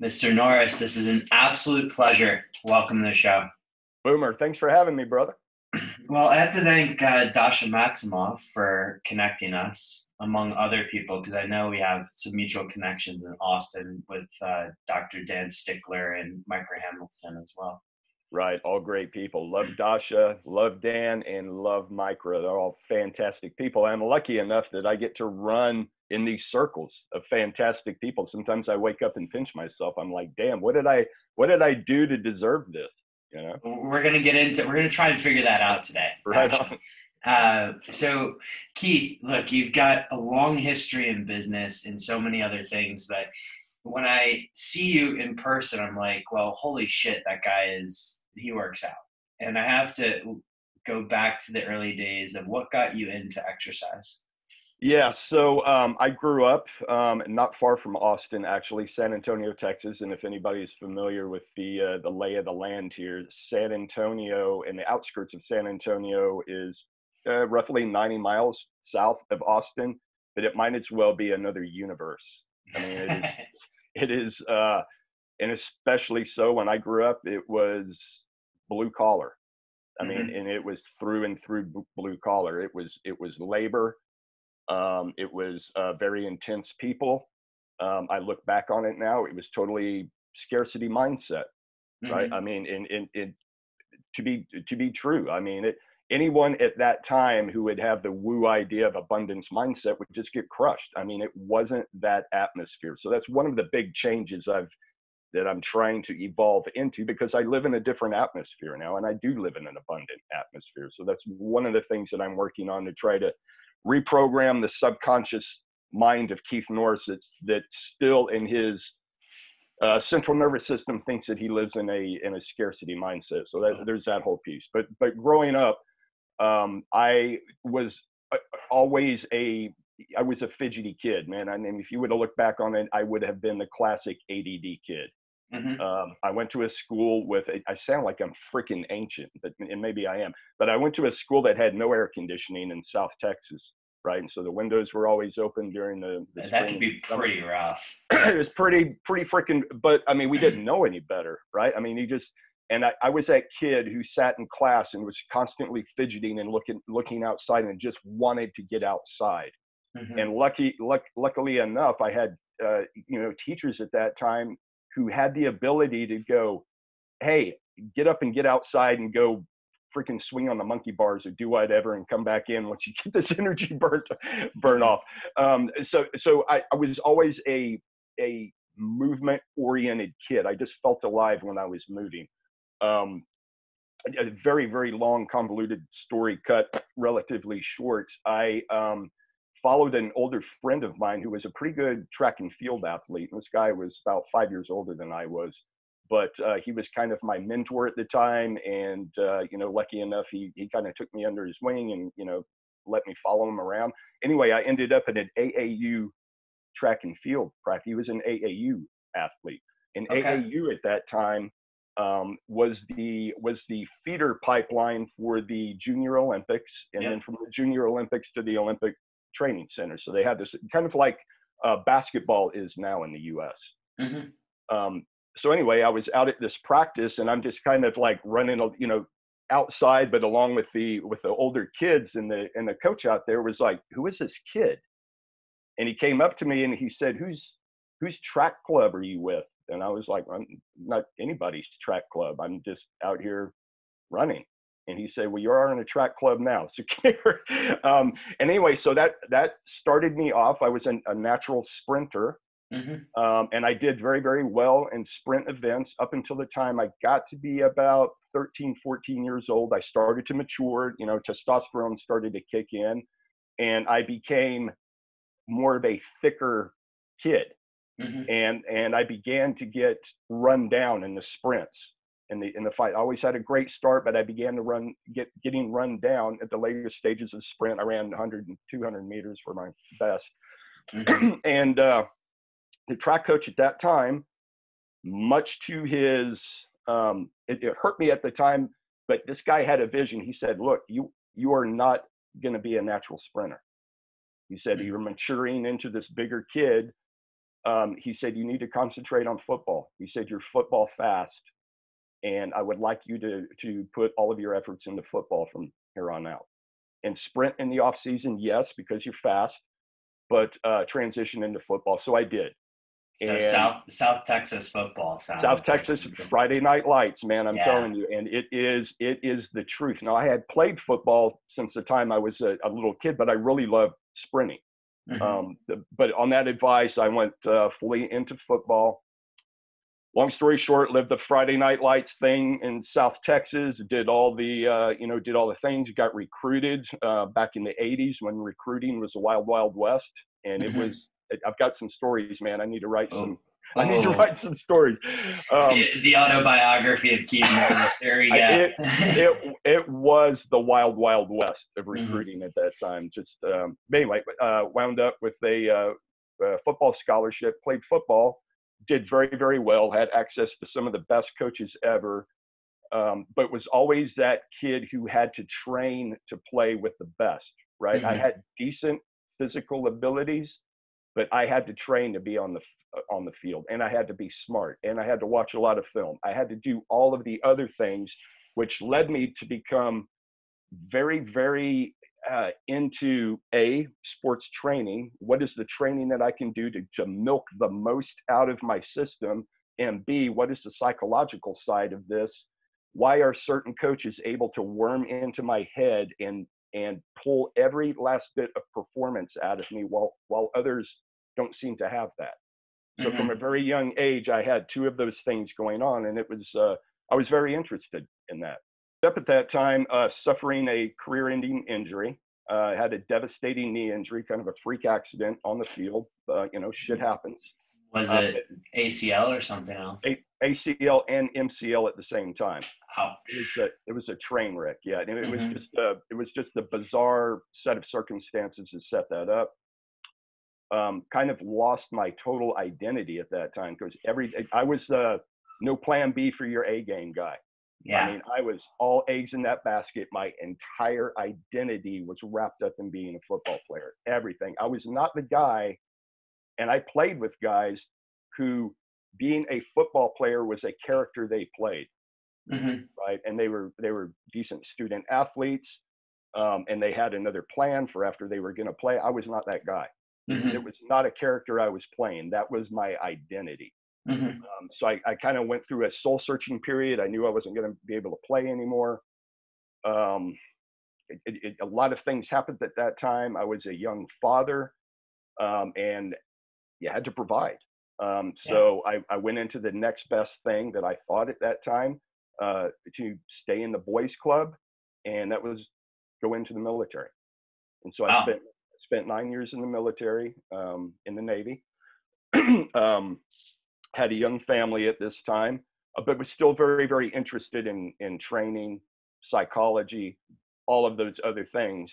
Mr. Norris, this is an absolute pleasure. Welcome to the show. Boomer, thanks for having me, brother. Well, I have to thank Dasha Maximoff for connecting us, among other people, because I know we have some mutual connections in Austin with Dr. Dan Stickler and Micro Hamilton as well. Right, all great people. Love Dasha, love Dan, and love Micro. They're all fantastic people. I'm lucky enough that I get to run in these circles of fantastic people. Sometimes I wake up and pinch myself. I'm like, damn, what did I do to deserve this? You know? We're gonna try and figure that out today, Right actually. on. So Keith, look, you've got a long history in business and so many other things, but when I see you in person, I'm like, well, holy shit, he works out. And I have to go back to the early days of what got you into exercise. Yeah, so I grew up not far from Austin, actually, San Antonio, Texas. And if anybody is familiar with the lay of the land here, San Antonio and the outskirts of San Antonio is roughly 90 miles south of Austin, but it might as well be another universe. I mean, it is, and especially so when I grew up, it was blue collar. I mean, Hmm. and it was through and through blue collar. It was labor. It was very intense people. I look back on it now, it was totally scarcity mindset, right? I Hmm. mean, in to be true. I mean, anyone at that time who would have the woo idea of abundance mindset would just get crushed. I mean, it wasn't that atmosphere. So that's one of the big changes that I'm trying to evolve into, because I live in a different atmosphere now, and I do live in an abundant atmosphere. So that's one of the things that I'm working on to try to reprogram the subconscious mind of Keith Norris that's still in his central nervous system thinks that he lives in a scarcity mindset. So there's that whole piece. But growing up, I was always I was a fidgety kid, man. I mean, if you would have looked back on it, I would have been the classic ADD kid. Hmm. I went to a school I sound like I'm freaking ancient, and maybe I am, but I went to a school that had no air conditioning in South Texas, right? And so the windows were always open during the That spring could and be summer. pretty rough. It was pretty freaking, but I mean, we didn't know any better, right? I mean, and I was that kid who sat in class and was constantly fidgeting and looking outside and just wanted to get outside. Hmm. And luckily enough, I had, teachers at that time who had the ability to go, hey, get up and get outside and go freaking swing on the monkey bars or do whatever and come back in once you get this energy burn Hmm. off. So I was always a movement oriented kid. I just felt alive when I was moving. Um, a very very long convoluted story cut relatively short. I followed an older friend of mine who was a pretty good track and field athlete. And this guy was about 5 years older than I was, but he was kind of my mentor at the time. And lucky enough, he kind of took me under his wing and let me follow him around. Anyway, I ended up at an AAU track and field practice. He was an AAU athlete. And Okay. AAU at that time was the feeder pipeline for the Junior Olympics, and then Yep. from the Junior Olympics to the Olympic Training Center. So they had this kind of like basketball is now in the U.S. Hmm. So anyway, I was out at this practice, and I'm just kind of like running, outside, but along with the older kids, and the coach out there was like, "Who is this kid?" And he came up to me and he said, "Whose track club are you with?" And I was like, "I'm not anybody's track club. I'm just out here running." And he said, "Well, you are in a track club now, so come here." And anyway, so that started me off. I was a natural sprinter, Hmm. and I did very, very well in sprint events up until the time I got to be about 13, 14 years old. I started to mature, testosterone started to kick in, and I became more of a thicker kid, Hmm. and I began to get run down in the sprints in the fight. I always had a great start, but I began to getting run down at the later stages of the sprint. I ran 100 and 200 meters for my best, Hmm. and the track coach at that time, much to his, it hurt me at the time, but this guy had a vision. He said, "Look, you are not going to be a natural sprinter." He said, "You're maturing into this bigger kid, He said, you need to concentrate on football. He said, you're football fast, and I would like you to put all of your efforts into football from here on out. And sprint in the off season, yes, because you're fast, but transition into football. So I did. So And South Texas football South sounds Texas like Friday Night Lights, man, I'm yeah. telling you, and it is the truth. Now, I had played football since the time I was a little kid, but I really loved sprinting. But on that advice, I went fully into football. Long story short, lived the Friday Night Lights thing in South Texas. Did all the things. Got recruited back in the '80s when recruiting was the wild, wild west, and it was. I've got some stories, man. I need to write some. I need to write some stories. The autobiography of Keith Norris. There you go. It was the wild, wild west of recruiting at that time. Just anyway, wound up with a football scholarship. Played football. Did very, very well, had access to some of the best coaches ever, but was always that kid who had to train to play with the best, right? I had decent physical abilities, but I had to train to be on the field, and I had to be smart, and I had to watch a lot of film. I had to do all of the other things, which led me to become very, very into sports training. What is the training that I can do to milk the most out of my system? And B, what is the psychological side of this? Why are certain coaches able to worm into my head and pull every last bit of performance out of me while others don't seem to have that? So from a very young age, I had two of those things going on, and it was I was very interested in that. Up at that time, suffering a career-ending injury. Had a devastating knee injury, kind of a freak accident on the field. Shit happens. Was it ACL or something else? ACL and MCL at the same time. Ouch. It was a train wreck. Yeah, and it was just a bizarre set of circumstances that set that up. Kind of lost my total identity at that time because I was no plan B for your A game guy. Yeah. I mean, I was all eggs in that basket. My entire identity was wrapped up in being a football player. Everything. I was not the guy, and I played with guys who, being a football player, was a character they played, right? And they were decent student athletes, and they had another plan for after they were going to play. I was not that guy. It was not a character I was playing. That was my identity. So I kind of went through a soul searching period. I knew I wasn't going to be able to play anymore. A lot of things happened at that time. I was a young father, and you had to provide. So I went into the next best thing that I thought at that time to stay in the boys club, and that was go into the military. And so I spent 9 years in the military, in the Navy. Had a young family at this time, but was still very, very interested in training, psychology, all of those other things.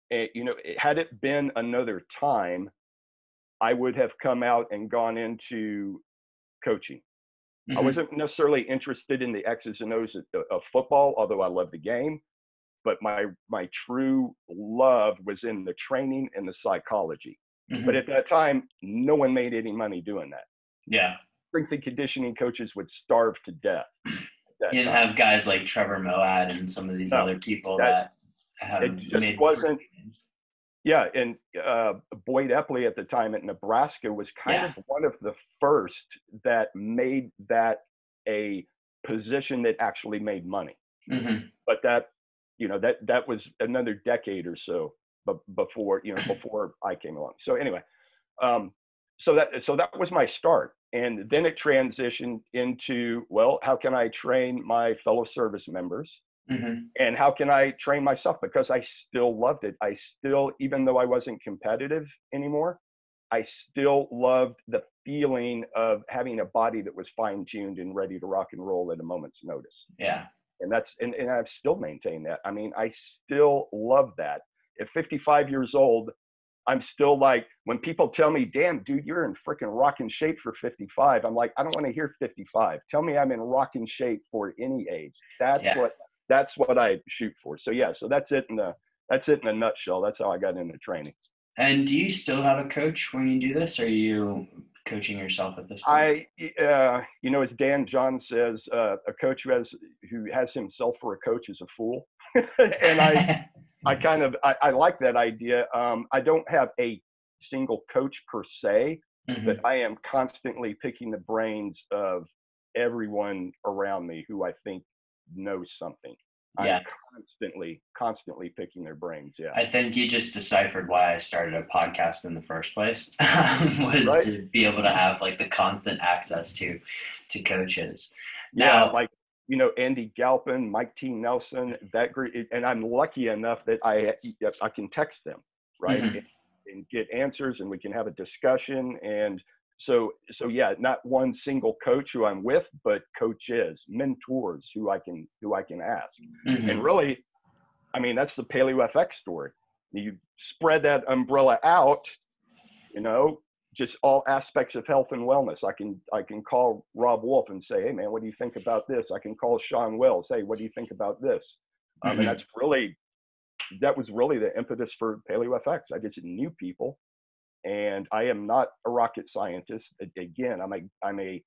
And, had it been another time, I would have come out and gone into coaching. I wasn't necessarily interested in the X's and O's of football, although I love the game. But my true love was in the training and the psychology. But at that time, no one made any money doing that. Yeah. Strength and conditioning coaches would starve to death. You didn't have guys like Trevor Moad and some of these other people that have it just wasn't. Yeah, and Boyd Epley at the time at Nebraska was kind of one of the first that made that a position that actually made money. But that was another decade or so before I came along. So anyway, so that was my start. And then it transitioned into, well, how can I train my fellow service members? And how can I train myself? Because I still loved it. I still, even though I wasn't competitive anymore, I still loved the feeling of having a body that was fine-tuned and ready to rock and roll at a moment's notice. Yeah. And and I've still maintained that. I mean, I still love that. At 55 years old, I'm still like, when people tell me, damn, dude, you're in freaking rockin' shape for 55. I'm like, I don't want to hear 55. Tell me I'm in rockin' shape for any age. That's what I shoot for. So yeah, so that's it in a nutshell. That's how I got into training. And do you still have a coach when you do this? Or coaching yourself at this point? I, as Dan John says, a coach who has himself for a coach is a fool. And I like that idea. I don't have a single coach per se, but Hmm. I am constantly picking the brains of everyone around me who I think knows something. I'm Yeah. constantly picking their brains. Yeah. I think you just deciphered why I started a podcast in the first place, was Right. to be able to have like the constant access to coaches. Yeah. Now, Like, Andy Galpin, Mike T. Nelson, that group. And I'm lucky enough that I can text them, right? mhm, And get answers, and we can have a discussion. And so yeah, not one single coach who I'm with, but coaches, mentors who I can ask. And mhm. really, I mean, that's the Paleo FX story. You spread that umbrella out, you know, just all aspects of health and wellness. I can call Rob Wolf and say, hey man, what do you think about this? I can call Sean Wells, hey, what do you think about this? And Mhm. that was really the impetus for Paleo FX. I just knew people, and I am not a rocket scientist. Again, I'm a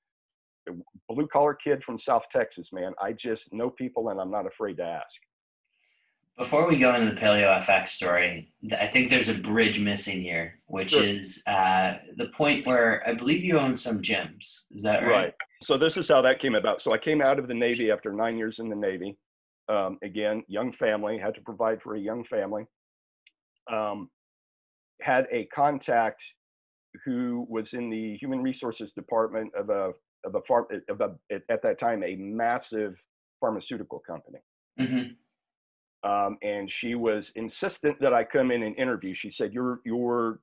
blue collar kid from South Texas, man. I just know people, and I'm not afraid to ask. Before we go into the Paleo FX story, I think there's a bridge missing here, which Sure. is the point where I believe you own some gyms. Is that right? Right. So this is how that came about. So I came out of the Navy after 9 years in the Navy. Again, young family, had to provide for a young family. Um, had a contact who was in the human resources department of a farm at that time a massive pharmaceutical company. Hmm. And she was insistent that I come in and interview. She said, your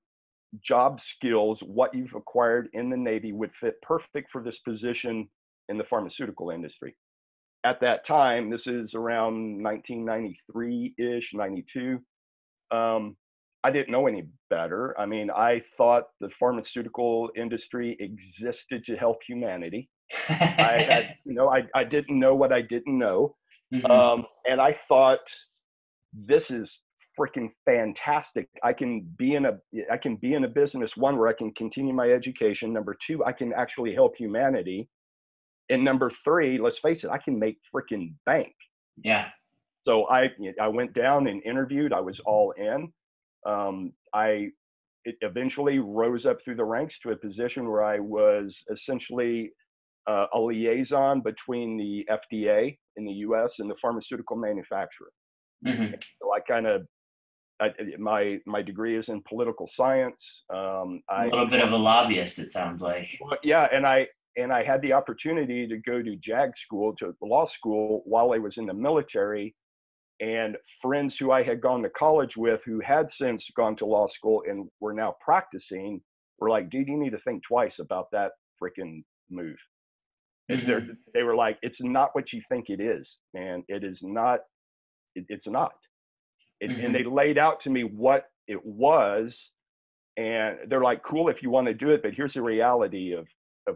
job skills, what you've acquired in the Navy, would fit perfect for this position in the pharmaceutical industry. At that time, this is around 1993-ish, 92. I didn't know any better. I mean, I thought the pharmaceutical industry existed to help humanity. I didn't know what I didn't know. Hmm. And I thought, this is freaking fantastic. I can be in a business, one, where I can continue my education. Number two, I can actually help humanity. And number three, let's face it, I can make freaking bank. Yeah. So I went down and interviewed. I was all in. I eventually rose up through the ranks to a position where I was essentially a liaison between the FDA in the U.S. and the pharmaceutical manufacturer. Hmm. So my degree is in political science. A I little bit of helped. a lobbyist, it sounds like. Well, yeah, and I had the opportunity to go to JAG school, to law school, while I was in the military. And friends who I had gone to college with, who had since gone to law school and were now practicing, were like, dude, you need to think twice about that freaking move. Hmm. They were like, it's not what you think it is, man. It is not. It's not. And Hmm. they laid out to me what it was, and they're like, cool if you want to do it, but here's the reality of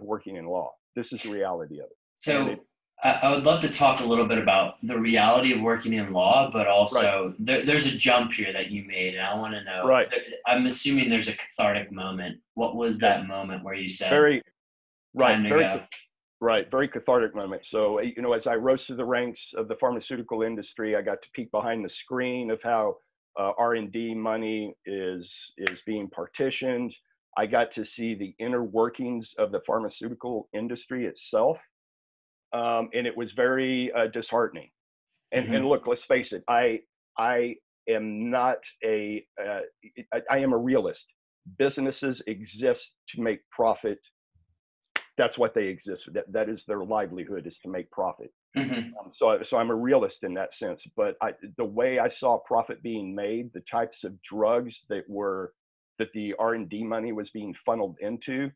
working in law. This is the reality of it. And it So I would love to talk a little bit about the reality of working in law, but right, also there's a jump here that you made, and I want to know. right, I'm assuming there's a cathartic moment. What was yes, that moment where you said, very right, "Time to very go"? right, very cathartic moment. So as I rose through the ranks of the pharmaceutical industry, I got to peek behind the screen of how R&D money is being partitioned. I got to see the inner workings of the pharmaceutical industry itself, and it was very disheartening. And Hmm. look, let's face it, I am not I am a realist. Businesses exist to make profit. That's what they exist for. That is their livelihood, is to make profit. Hmm. So I'm a realist in that sense. But the way I saw profit being made, the types of drugs that the R&D money was being funneled into,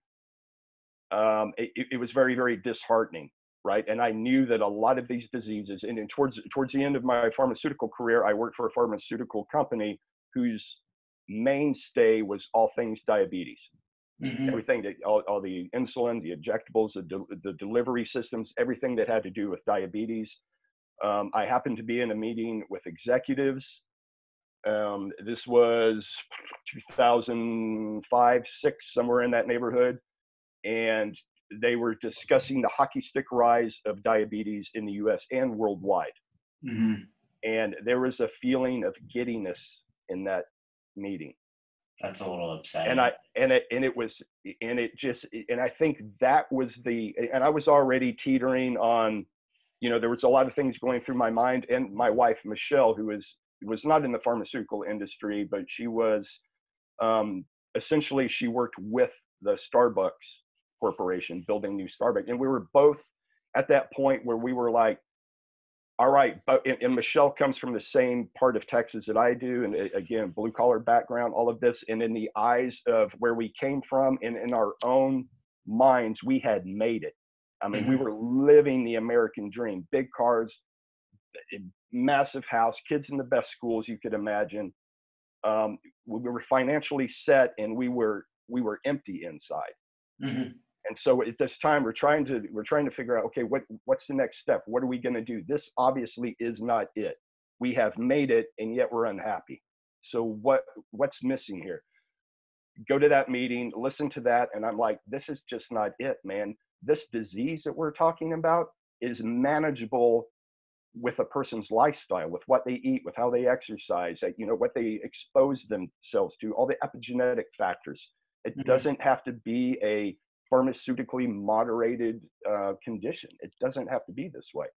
it was very, very disheartening, right? And I knew that a lot of these diseases, and then towards the end of my pharmaceutical career, I worked for a pharmaceutical company whose mainstay was all things diabetes. Hmm. Everything that all the insulin, the injectables, the delivery systems, everything that had to do with diabetes. I happened to be in a meeting with executives. This was 2005, 6, somewhere in that neighborhood. and they were discussing the hockey stick rise of diabetes in the US and worldwide. Mm-hmm. And there was a feeling of giddiness in that meeting. That's a little upsetting. And I think that was and I was already teetering on, there was a lot of things going through my mind, and my wife, Michelle, who was not in the pharmaceutical industry, but she was, essentially she worked with the Starbucks Corporation, building new Starbucks. And we were both at that point where we were like, all right, but and Michelle comes from the same part of Texas that I do, and again, blue collar background, all of this, and in the eyes of where we came from, and in our own minds, we had made it. I mean, we were living the American dream: big cars, massive house, kids in the best schools you could imagine. We were financially set, and we were empty inside. Mm-hmm. And so at this time, we're trying to figure out, okay, what's the next step? What are we going to do? This obviously is not it. We have made it, and yet we're unhappy. So what's missing here? Go to that meeting, listen to that, and I'm like, this is just not it, man. This disease that we're talking about is manageable with a person's lifestyle, with what they eat, with how they exercise, what they expose themselves to, all the epigenetic factors. It doesn't have to be a pharmaceutically moderated condition. It doesn't have to be this way.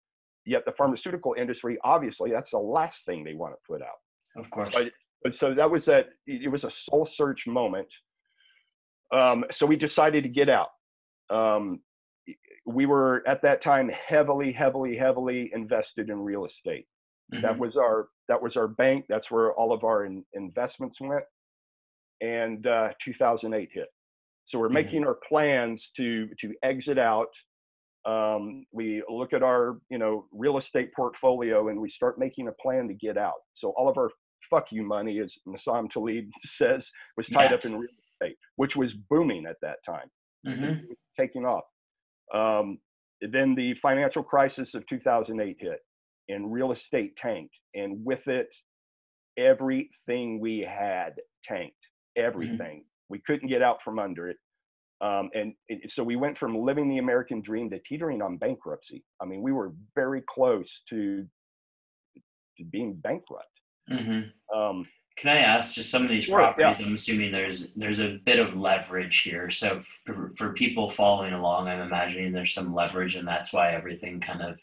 Yet the pharmaceutical industry, obviously, that's the last thing they want to put out. Of course. So that was it was a soul search moment. So we decided to get out. We were at that time heavily invested in real estate. Mm-hmm. That was our bank. That's where all of our investments went. And 2008 hit. So we're making our plans to exit out. We look at our real estate portfolio, and we start making a plan to get out. So all of our fuck you money, as Nassim Taleb says, was tied up in real estate, which was booming at that time. Mm-hmm. It was taking off. Then the financial crisis of 2008 hit, and real estate tanked, and with it, everything we had tanked. Everything. Mm-hmm. We couldn't get out from under it. So we went from living the American dream to teetering on bankruptcy. I mean, we were very close to being bankrupt. Mm-hmm. Can I ask, just some of these properties, yeah. I'm assuming there's a bit of leverage here. So for people following along, I'm imagining there's some leverage, and that's why everything kind of,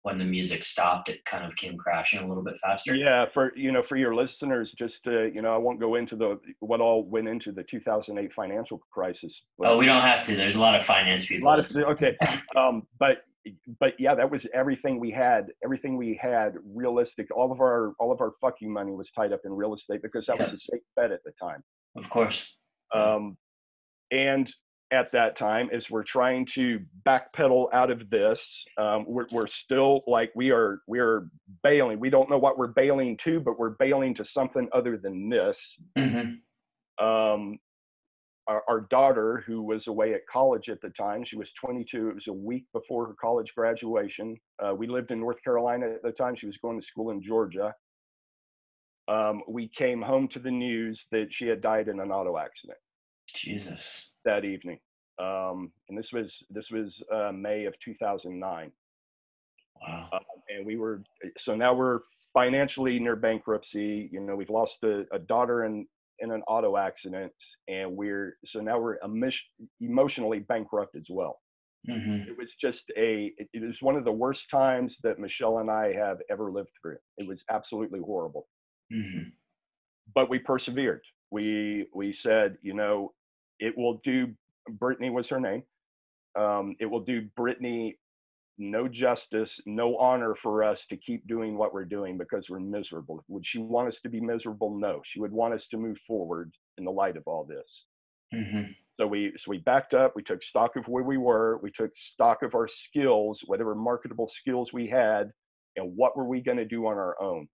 when the music stopped, it kind of came crashing a little bit faster. Yeah, for your listeners, just I won't go into what all went into the 2008 financial crisis. Oh, we don't have to. There's a lot of finance people. Okay, but yeah, that was everything we had. Everything we had, realistic. All of our fuck you money was tied up in real estate because that was a safe bet at the time. Of course. And at that time, as we're trying to backpedal out of this, we're still like we're bailing. We don't know what we're bailing to, but we're bailing to something other than this. Mm-hmm. Our daughter, who was away at college at the time, she was 22. It was a week before her college graduation. We lived in North Carolina at the time. She was going to school in Georgia. We came home to the news that she had died in an auto accident. Jesus. That evening. And this was May of 2009. Wow. And now we're financially near bankruptcy. We've lost a daughter in an auto accident, and now we're emotionally bankrupt as well. Mm-hmm. It was just it was one of the worst times that Michelle and I have ever lived through. It was absolutely horrible. Mm-hmm. But we persevered. We said, it will do. Brittany was her name. It will do Brittany no justice, no honor for us to keep doing what we're doing because we're miserable. Would she want us to be miserable? No. She would want us to move forward in the light of all this. Mm-hmm. So we backed up. We took stock of where we were. We took stock of our skills, whatever marketable skills we had, and what were we going to do on our own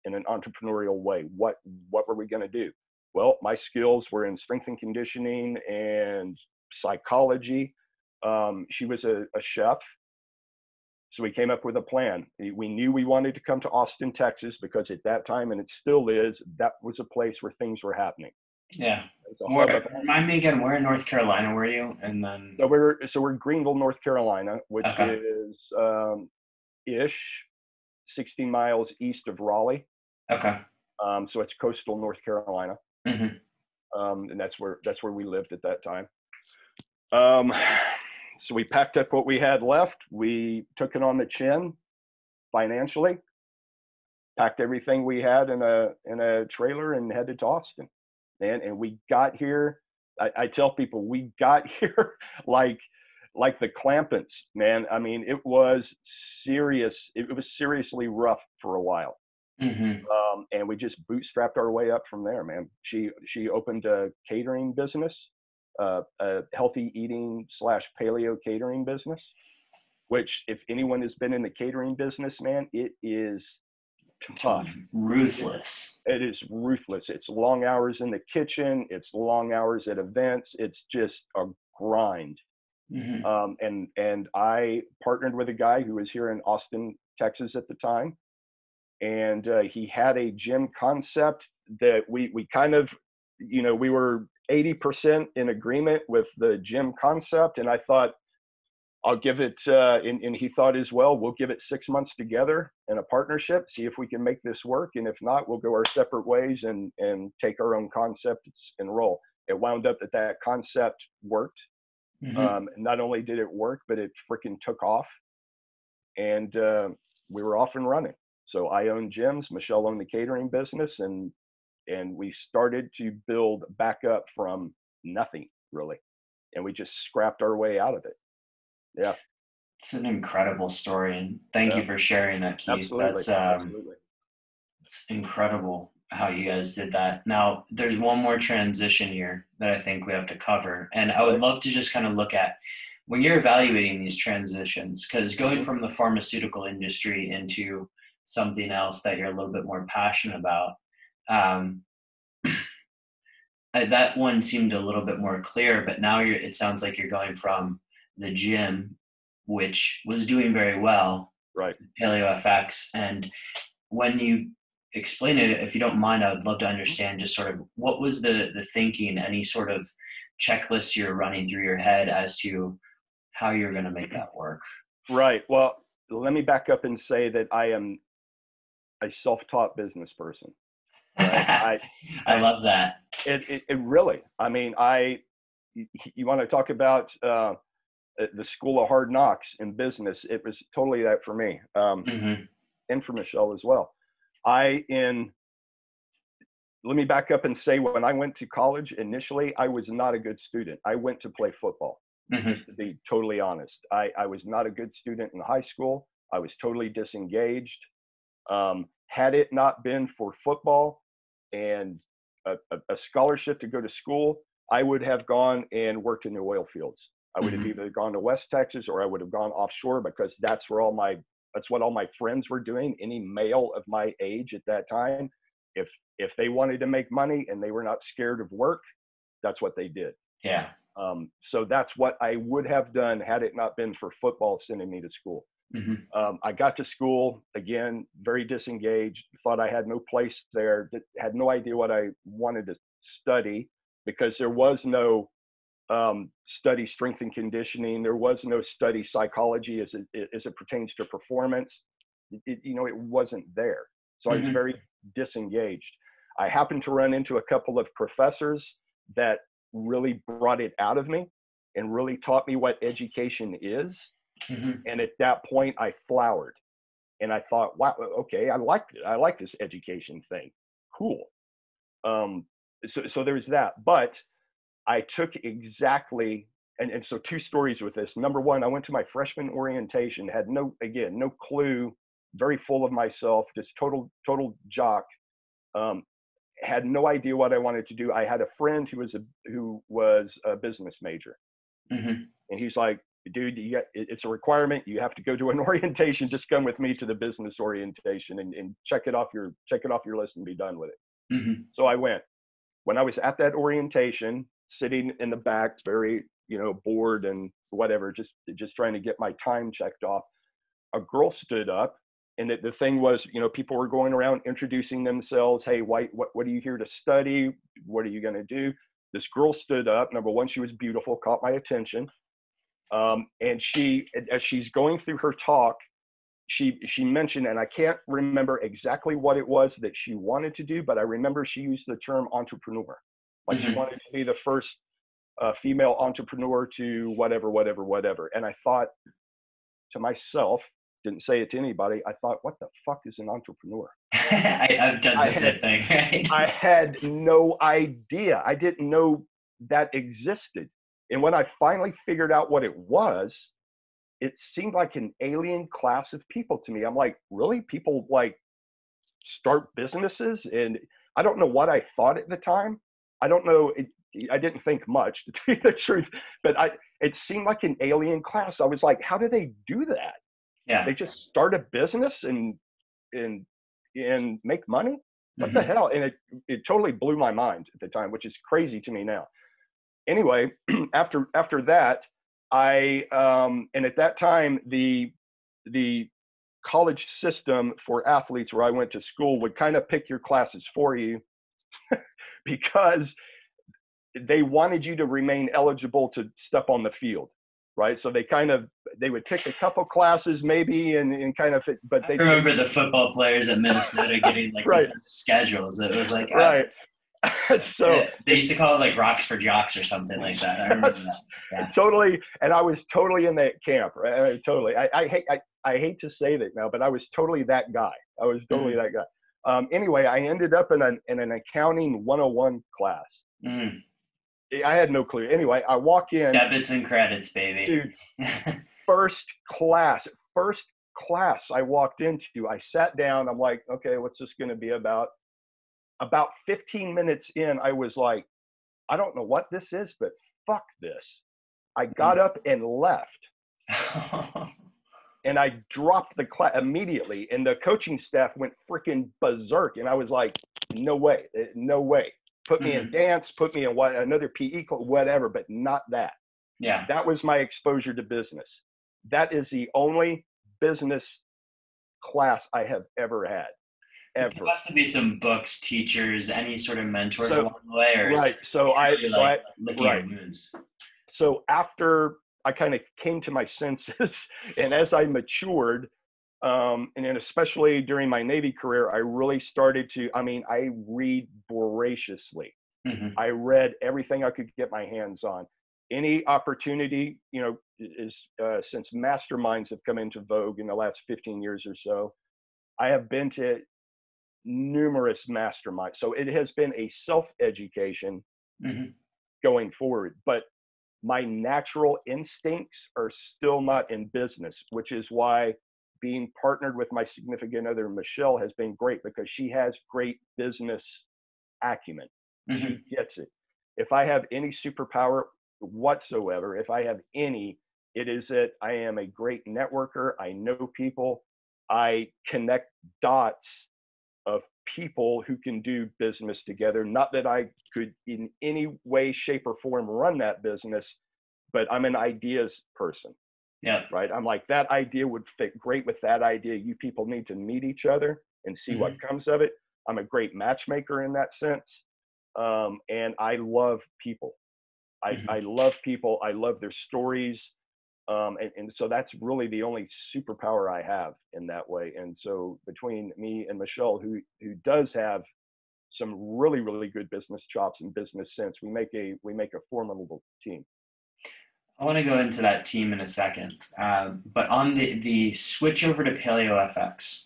in an entrepreneurial way? What were we going to do? Well, my skills were in strength and conditioning and psychology. She was a chef. So we came up with a plan. We knew we wanted to come to Austin, Texas, because at that time, and it still is, that was a place where things were happening. Yeah. It's a hub of. Where, remind me again, where in North Carolina were you? And then, So we're Greenville, North Carolina, which okay, is ish 60 miles east of Raleigh. okay. So it's coastal North Carolina, Hmm. and that's where we lived at that time. Um, so we packed up what we had left. We took it on the chin financially, packed everything we had in a trailer and headed to Austin. And we got here. I tell people we got here like the Clampets, man. I mean, it was serious. It was seriously rough for a while. Hmm. And we just bootstrapped our way up from there, man. She opened a catering business, a healthy eating / paleo catering business. Which, if anyone has been in the catering business, man, it is It's tough. ruthless. It is ruthless. It's long hours in the kitchen. It's long hours at events. It's just a grind. Hmm. And I partnered with a guy who was here in Austin, Texas at the time, and he had a gym concept that we kind of, we were 80% in agreement with the gym concept, and I thought I'll give it, and he thought as well, we'll give it 6 months together in a partnership, see if we can make this work. And if not, we'll go our separate ways and take our own concepts and roll. It wound up that concept worked. Hmm. Not only did it work, but it freaking took off. And we were off and running. So I owned gyms, Michelle owned the catering business, and we started to build back up from nothing, really. And we just scrapped our way out of it. Yeah. It's an incredible story, and thank Yeah. you for sharing that, Keith. Absolutely. That's Absolutely. it's incredible how you guys did that. Now, there's one more transition here that I think we have to cover, and I would Right. love to just kind of look at when you're evaluating these transitions, because going Hmm. from the pharmaceutical industry into something else that you're a little bit more passionate about, um, that one seemed a little bit more clear. But now it sounds like you're going from the gym, which was doing very well, Right. Paleo FX, and when you explain it, if you don't mind, I would love to understand just sort of what was the thinking, any sort of checklist you're running through your head as to how you're going to make that work. Right. Well, let me back up and say that I am a self-taught business person. Right. I I love that. it really. I mean, you want to talk about the school of hard knocks in business? It was totally that for me, Hmm. and for Michelle as well. I in Let me back up and say, when I went to college initially, I was not a good student. I went to play football, Hmm. just to be totally honest. I was not a good student in high school. I was totally disengaged. Had it not been for football and a scholarship to go to school, I would have gone and worked in the oil fields. I would have Hmm. either gone to West Texas or I would have gone offshore, because that's what all my friends were doing. Any male of my age at that time, if they wanted to make money and they were not scared of work, that's what they did. Yeah. So that's what I would have done had it not been for football sending me to school. Hmm. I got to school, again, very disengaged, thought I had no place there, had no idea what I wanted to study, because there was no study strength and conditioning. There was no study psychology as it pertains to performance. It wasn't there. So I was Hmm. very disengaged. I happened to run into a couple of professors that really brought it out of me and really taught me what education is. Hmm. And at that point, I flowered. And I thought, wow, okay, I like it. I like this education thing. Cool. Um, so there's that. But I took exactly, and so two stories with this. Number one, I went to my freshman orientation, had no clue, very full of myself, just total jock. Um, had no idea what I wanted to do. I had a friend who was a business major, Hmm. and he's like, dude, it's a requirement. You have to go to an orientation. Just come with me to the business orientation and check it off your list and be done with it. Hmm. So I went. When I was at that orientation, sitting in the back, very, bored and whatever, just trying to get my time checked off, a girl stood up, and the thing was, people were going around introducing themselves. Hey, white, what are you here to study? What are you going to do? This girl stood up. Number one, she was beautiful, caught my attention. And she, as she's going through her talk, she mentioned, and I can't remember exactly what it was that she wanted to do, but I remember she used the term entrepreneur. Like she wanted to be the first female entrepreneur to whatever. And I thought to myself, didn't say it to anybody, I thought, what the fuck is an entrepreneur? I've done the same thing, right? I had no idea. I didn't know that existed. And when I finally figured out what it was, it seemed like an alien class of people to me. I'm like, really? People like start businesses? And I don't know what I thought at the time. I don't know. I didn't think much, to tell you the truth, but it seemed like an alien class. I was like, how do they do that? Yeah. They just start a business and make money? What the hell? And it totally blew my mind at the time, which is crazy to me now. Anyway, after that, and at that time, the college system for athletes where I went to school would kind of pick your classes for you because they wanted you to remain eligible to step on the field, right? So they would pick a couple classes maybe and kind of fit, but I remember the football players at Minnesota getting like right. schedules. It was like, right. So they used to call it like rocks for jocks or something like that. I remember that. Yeah. Totally. And I was totally in that camp. Right? Totally. I hate to say that now, but I was totally that guy. I was totally that guy. Anyway, I ended up in an accounting 101 class. I had no clue. Anyway, I walk in. Debits and credits, baby. Dude, first class I walked into, I sat down. I'm like, okay, what's this going to be about? About 15 minutes in, I was like, I don't know what this is, but fuck this. I got up and left. And I dropped the class immediately. And the coaching staff went freaking berserk. And I was like, no way. Put me in dance, put me in another PE class, whatever, but not that. Yeah. That was my exposure to business. That is the only business class I have ever had. Ever. There has to be some books, teachers, any sort of mentors along the way, or right. So after I kind of came to my senses, and as I matured, and then especially during my Navy career, I really started to. I read voraciously. I read everything I could get my hands on. Any opportunity, is since masterminds have come into vogue in the last 15 years or so, I have been to numerous masterminds. So it has been a self-education going forward, but my natural instincts are still not in business, which is why being partnered with my significant other, Michelle, has been great because she has great business acumen. She gets it. If I have any superpower whatsoever, if I have any, it is that I am a great networker. I know people. I connect dots of people who can do business together. Not that I could in any way, shape, or form run that business, but I'm an ideas person. Yeah. Right. I'm like, that idea would fit great with that idea. You people need to meet each other and see what comes of it. I'm a great matchmaker in that sense. And I love people. I love people. I love their stories. And so that's really the only superpower I have in that way. And so between me and Michelle, who does have some really, really good business chops and business sense, we make a formidable team. I want to go into that team in a second, but on the switch over to Paleo FX,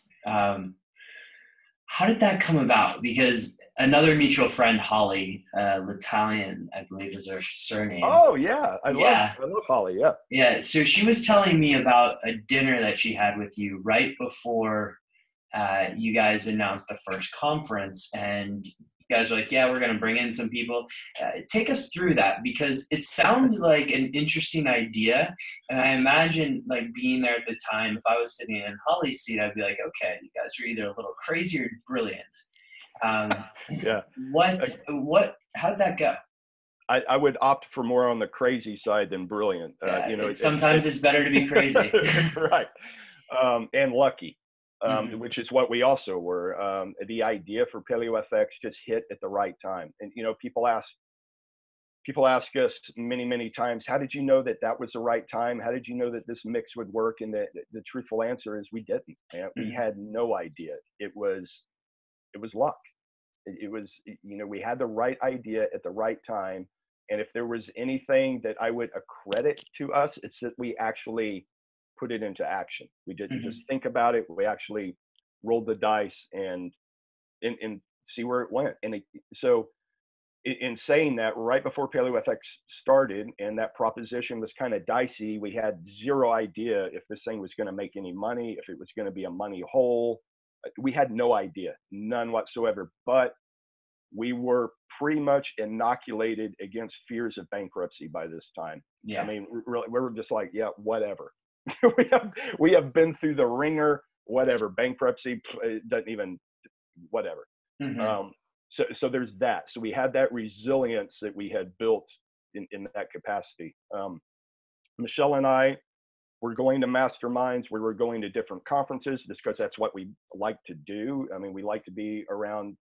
how did that come about? Because another mutual friend, Holly, L'Italian, I believe is her surname. Oh yeah, I love Holly. Yeah. Yeah. So she was telling me about a dinner that she had with you right before you guys announced the first conference, and you guys were like, yeah, we're going to bring in some people. Take us through that, because it sounded like an interesting idea. And I imagine, like, being there at the time, if I was sitting in Holly's seat, I'd be like, okay, you guys are either a little crazy or brilliant. Yeah. How did that go? I would opt for more on the crazy side than brilliant. Sometimes it's better to be crazy. Right. And lucky. Which is what we also were. The idea for Paleo FX just hit at the right time. And, people ask, people ask us many, many times, how did you know that that was the right time? How did you know that this mix would work? And the truthful answer is we didn't, man. We Mhm. had no idea. It was luck. It was, you know, we had the right idea at the right time. And if there was anything that I would accredit to us, it's that we actually put it into action. We didn't just Mhm. think about it. We actually rolled the dice and see where it went. So in saying that, right before PaleoFX started and that proposition was kind of dicey, we had zero idea if this thing was going to make any money, if it was going to be a money hole. We had no idea, none whatsoever. But we were pretty much inoculated against fears of bankruptcy by this time. I Yeah. mean, really, we were just like, yeah, whatever. We have been through the ringer. Whatever, bankruptcy, it doesn't even, whatever. Mhm. Um, so there's that. So we had that resilience that we had built in that capacity. Michelle and I were going to masterminds. We were going to different conferences just because that's what we like to do. I mean, we like to be around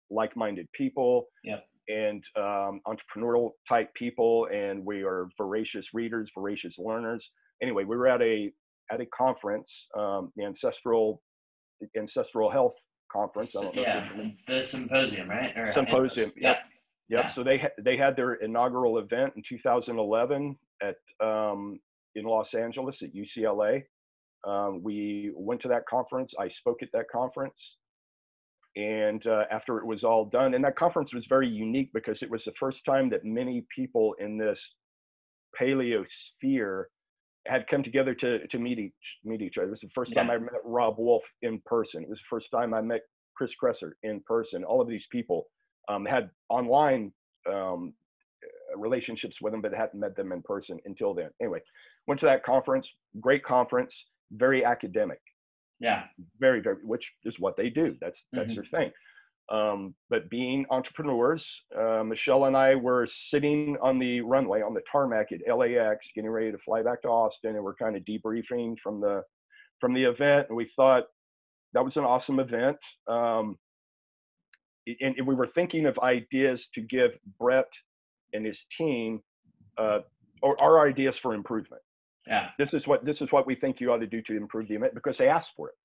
like-minded people Yep. and entrepreneurial type people, and we are voracious readers, voracious learners. Anyway, we were at a conference, the ancestral health conference. I don't know if you're Yeah. familiar. The symposium, right? Or Symposium. yeah. Yep. Yep. Yeah. So they had their inaugural event in 2011 at in Los Angeles at UCLA. We went to that conference. I spoke at that conference, and after it was all done, and that conference was very unique because it was the first time that many people in this paleo sphere had come together to meet each other. It was the first time Yeah. I met Rob Wolf in person. It was the first time I met Chris Kresser in person. All of these people had online um, relationships with them, but hadn't met them in person until then. Anyway, went to that conference. Great conference. Very academic. Yeah. Very, very, which is what they do. That's their Mhm. thing. But being entrepreneurs, Michelle and I were sitting on the runway on the tarmac at LAX, getting ready to fly back to Austin, and we're kind of debriefing from the event. And we thought that was an awesome event, and we were thinking of ideas to give Brett and his team, or our ideas for improvement. Yeah. This is what we think you ought to do to improve the event because they asked for it.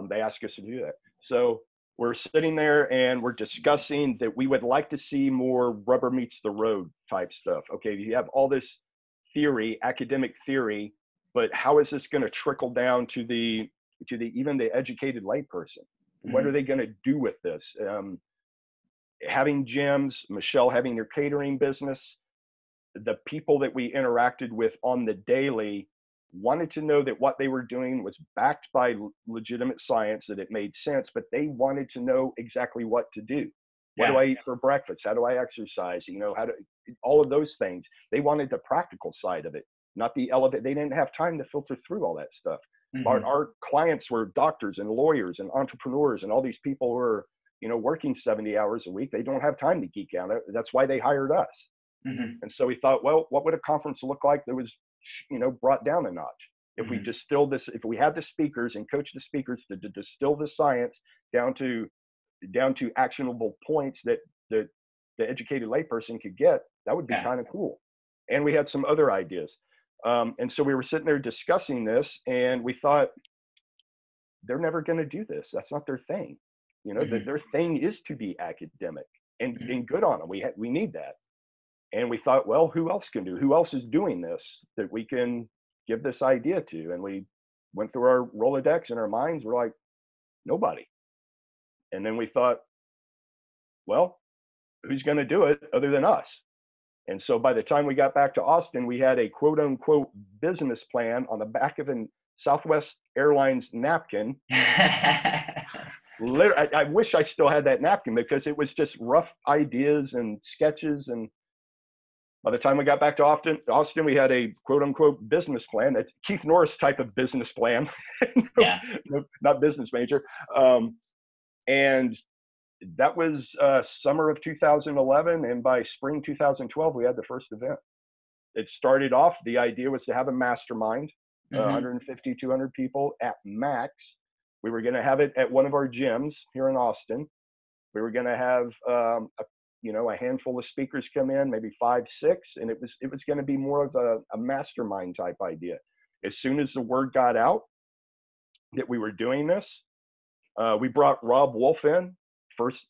They asked us to do that. So we're sitting there and we're discussing that we would like to see more rubber meets the road type stuff. Okay, you have all this theory, academic theory, but how is this going to trickle down to the even the educated layperson? What are Mhm. they going to do with this? Having gyms, Michelle having your catering business, the people that we interacted with on the daily wanted to know that what they were doing was backed by legitimate science, that it made sense, but they wanted to know exactly what to do. What do Yeah. I eat for breakfast? How do I exercise? You know, how to, all of those things. They wanted the practical side of it, not the elevate. They didn't have time to filter through all that stuff. Mhm. Our clients were doctors and lawyers and entrepreneurs and all these people who are, you know, working 70 hours a week. They don't have time to geek out. That's why they hired us. Mhm. And so we thought, well, what would a conference look like that was, you know, brought down a notch? If we Mhm. distill this, if we had the speakers and coach the speakers to distill the science down to actionable points that the educated layperson could get, that would be Yeah. kind of cool. And we had some other ideas. And so we were sitting there discussing this, and we thought, they're never going to do this. That's not their thing. You know, Mhm. their thing is to be academic Mhm. and good on them. We need that. And we thought, well, who else can do? Who else is doing this that we can give this idea to? And we went through our Rolodex in our minds. We're like, nobody. And then we thought, well, who's going to do it other than us? And so by the time we got back to Austin, we had a quote unquote business plan on the back of a Southwest Airlines napkin. I wish I still had that napkin because it was just rough ideas and sketches. And by the time we got back to Austin, we had a quote unquote business plan. That's Keith Norris type of business plan, Yeah. not business major. And that was summer of 2011. And by spring 2012, we had the first event. It started off, the idea was to have a mastermind, Mhm. 150, 200 people at max. We were going to have it at one of our gyms here in Austin. We were going to have a handful of speakers come in, maybe 5, 6, and it was going to be more of a mastermind type idea. As soon as the word got out that we were doing this, we brought Rob Wolf in. First,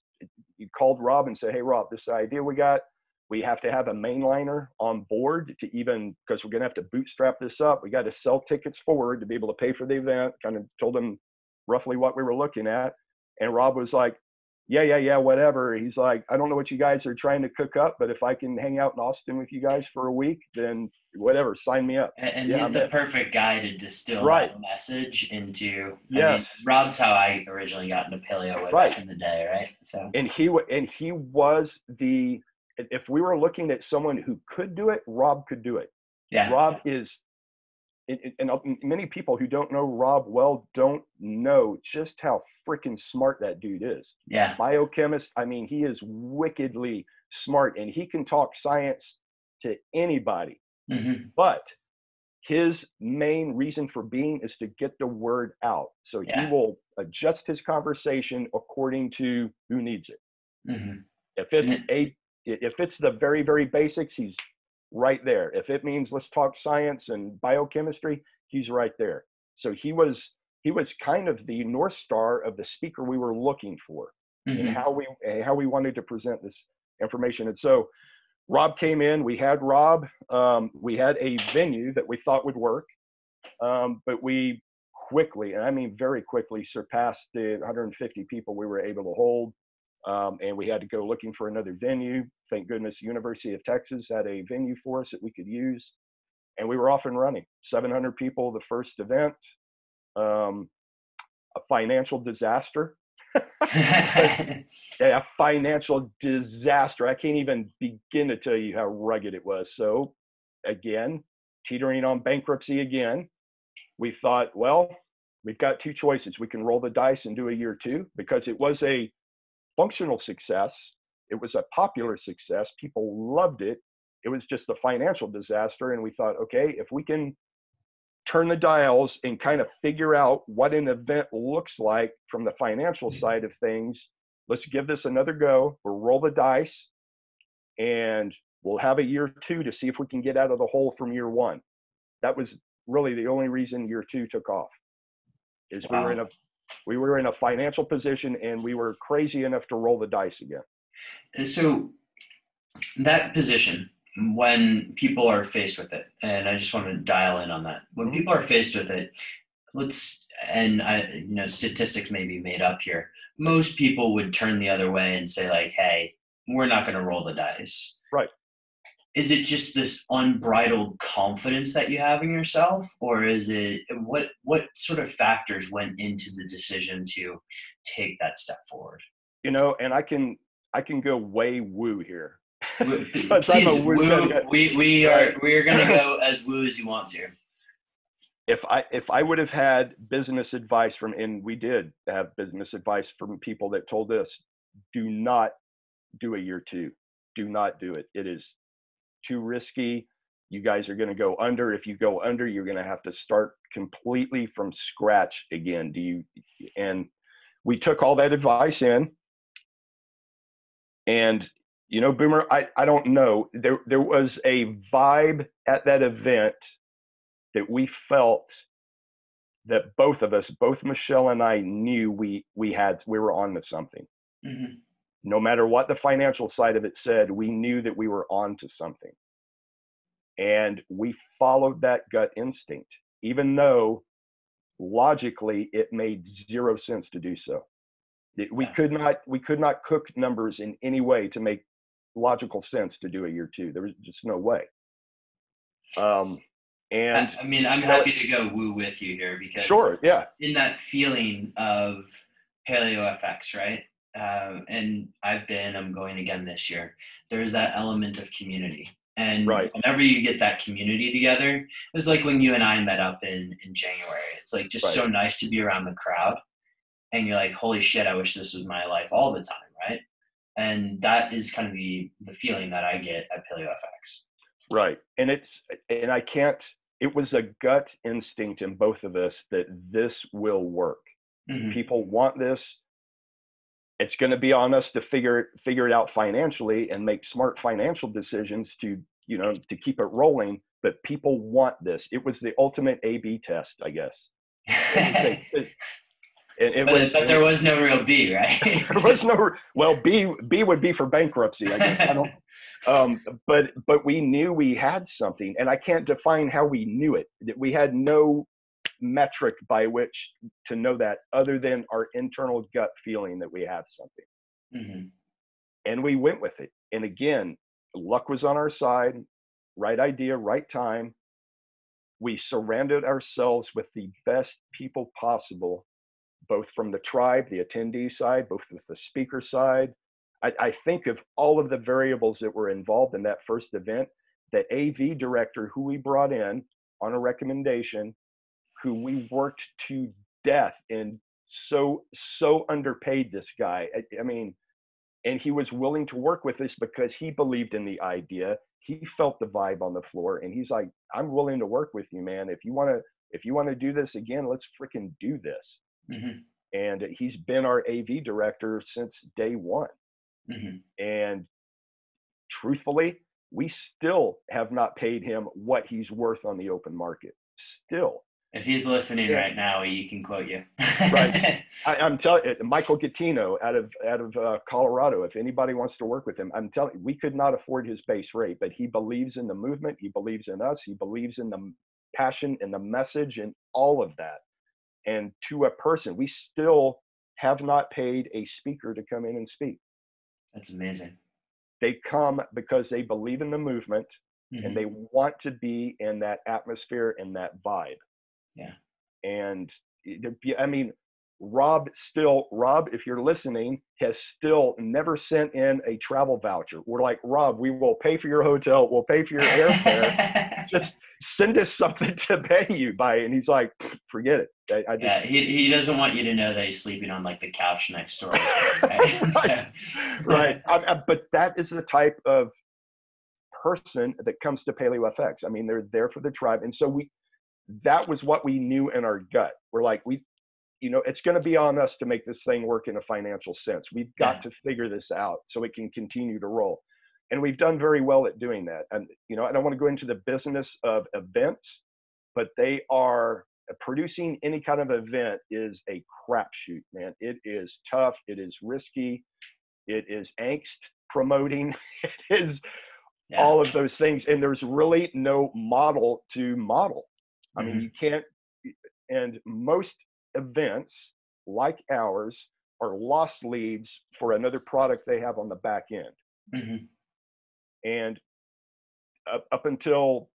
you called Rob and said, "Hey, Rob, this idea we got. We have to have a mainliner on board to even, because we're going to have to bootstrap this up. We got to sell tickets forward to be able to pay for the event." Kind of told him roughly what we were looking at. And Rob was like, yeah, whatever. He's like, "I don't know what you guys are trying to cook up, but if I can hang out in Austin with you guys for a week, then whatever, sign me up." And Yeah, he's the perfect guy to distill right. that message into. I mean, Yes. Rob's how I originally got into paleo way Right. back in the day, right? So. And he was the, if we were looking at someone who could do it, Rob could do it. Yeah. Rob is, and many people who don't know Rob well don't know just how freaking smart that dude is. Yeah. Biochemist. I mean, he is wickedly smart, and he can talk science to anybody. Mm-hmm. But his main reason for being is to get the word out. So Yeah. he will adjust his conversation according to who needs it. Mm-hmm. If it's the very, very basics, he's right there. If it means let's talk science and biochemistry, he's right there. So he was kind of the North Star of the speaker we were looking for, mm-hmm. and how we wanted to present this information. And so Rob came in. We had Rob. We had a venue that we thought would work, but we quickly, and I mean very quickly, surpassed the 150 people we were able to hold. And we had to go looking for another venue. Thank goodness University of Texas had a venue for us that we could use. And we were off and running. 700 people the first event. A financial disaster. Yeah, a financial disaster. I can't even begin to tell you how rugged it was. So again, teetering on bankruptcy again. We thought, well, we've got 2 choices. We can roll the dice and do a year 2, because it was a functional success. It was a popular success. People loved it. It was just a financial disaster. And we thought, okay, if we can turn the dials and kind of figure out what an event looks like from the financial side of things, let's give this another go. We'll roll the dice, and we'll have a year 2 to see if we can get out of the hole from year 1. That was really the only reason year 2 took off, is wow. we were in a financial position, and we were crazy enough to roll the dice again. So that position, when people are faced with it, and I just want to dial in on that. When people are faced with it, statistics may be made up here. Most people would turn the other way and say like, "Hey, we're not going to roll the dice." Right. Is it just this unbridled confidence that you have in yourself, or is it what sort of factors went into the decision to take that step forward? And I can go way woo here. Please, woo. We are going to go as woo as you want to. If I would have had business advice and we did have business advice from people that told us, do not do a year 2. Do not do it. It is too risky. You guys are going to go under. If you go under, you're going to have to start completely from scratch again. And we took all that advice in. And, Boomer, I don't know. There was a vibe at that event that we felt that both of us, both Michelle and I, knew we were on to something. Mm-hmm. No matter what the financial side of it said, we knew that we were on to something. And we followed that gut instinct, even though logically it made 0 sense to do so. We could not cook numbers in any way to make logical sense to do a year 2. There was just no way. And I mean, I'm happy to go woo with you here, because sure, yeah, in that feeling of Paleo FX, right? And I'm going again this year. There's that element of community. And right. Whenever you get that community together, it was like when you and I met up in January. It's like just so nice to be around the crowd. And you're like, holy shit, I wish this was my life all the time, right? And that is kind of the feeling that I get at Paleo FX. Right. And it was a gut instinct in both of us that this will work. Mm-hmm. People want this. It's going to be on us to figure it out financially and make smart financial decisions to, you know, to keep it rolling. But people want this. It was the ultimate A/B test, I guess. But there was no real B, right? There was no, well, B would be for bankruptcy, I guess. I don't, but we knew we had something, and I can't define how we knew it. We had no metric by which to know that other than our internal gut feeling that we have something. Mm-hmm. And we went with it. And again, luck was on our side, right idea, right time. We surrounded ourselves with the best people possible, both from the tribe, the attendee side, both with the speaker side. I think of all of the variables that were involved in that first event. The AV director who we brought in on a recommendation, who we worked to death, and so underpaid this guy. I mean, and he was willing to work with us because he believed in the idea. He felt the vibe on the floor, and he's like, I'm willing to work with you, man. If you want to do this again, let's freaking do this. Mm-hmm. And he's been our AV director since day one. Mm-hmm. And truthfully, we still have not paid him what he's worth on the open market. Still. If he's listening right now, he can quote you. Right. I'm telling you, Michael Gattino out of Colorado, if anybody wants to work with him, I'm telling you, we could not afford his base rate, but he believes in the movement. He believes in us. He believes in the passion and the message and all of that. And to a person, we still have not paid a speaker to come in and speak. That's amazing. They come because they believe in the movement, mm-hmm. and they want to be in that atmosphere and that vibe. Yeah. And I mean, Rob, if you're listening, has still never sent in a travel voucher. We're like, Rob, we will pay for your hotel. We'll pay for your airfare. Just send us something to pay you by. And he's like, forget it. He doesn't want you to know that he's sleeping on like the couch next door. Right. Right. But that is the type of person that comes to Paleo FX. I mean, they're there for the tribe. And so that was what we knew in our gut. We're like, it's going to be on us to make this thing work in a financial sense. We've got to figure this out so it can continue to roll. And we've done very well at doing that. And, I don't want to go into the business of events, but they are producing any kind of event is a crapshoot, man. It is tough. It is risky. It is angst promoting. It is all of those things. And there's really no model to model. I mean, you can't, and most events like ours are lost leads for another product they have on the back end. Mm-hmm. And up until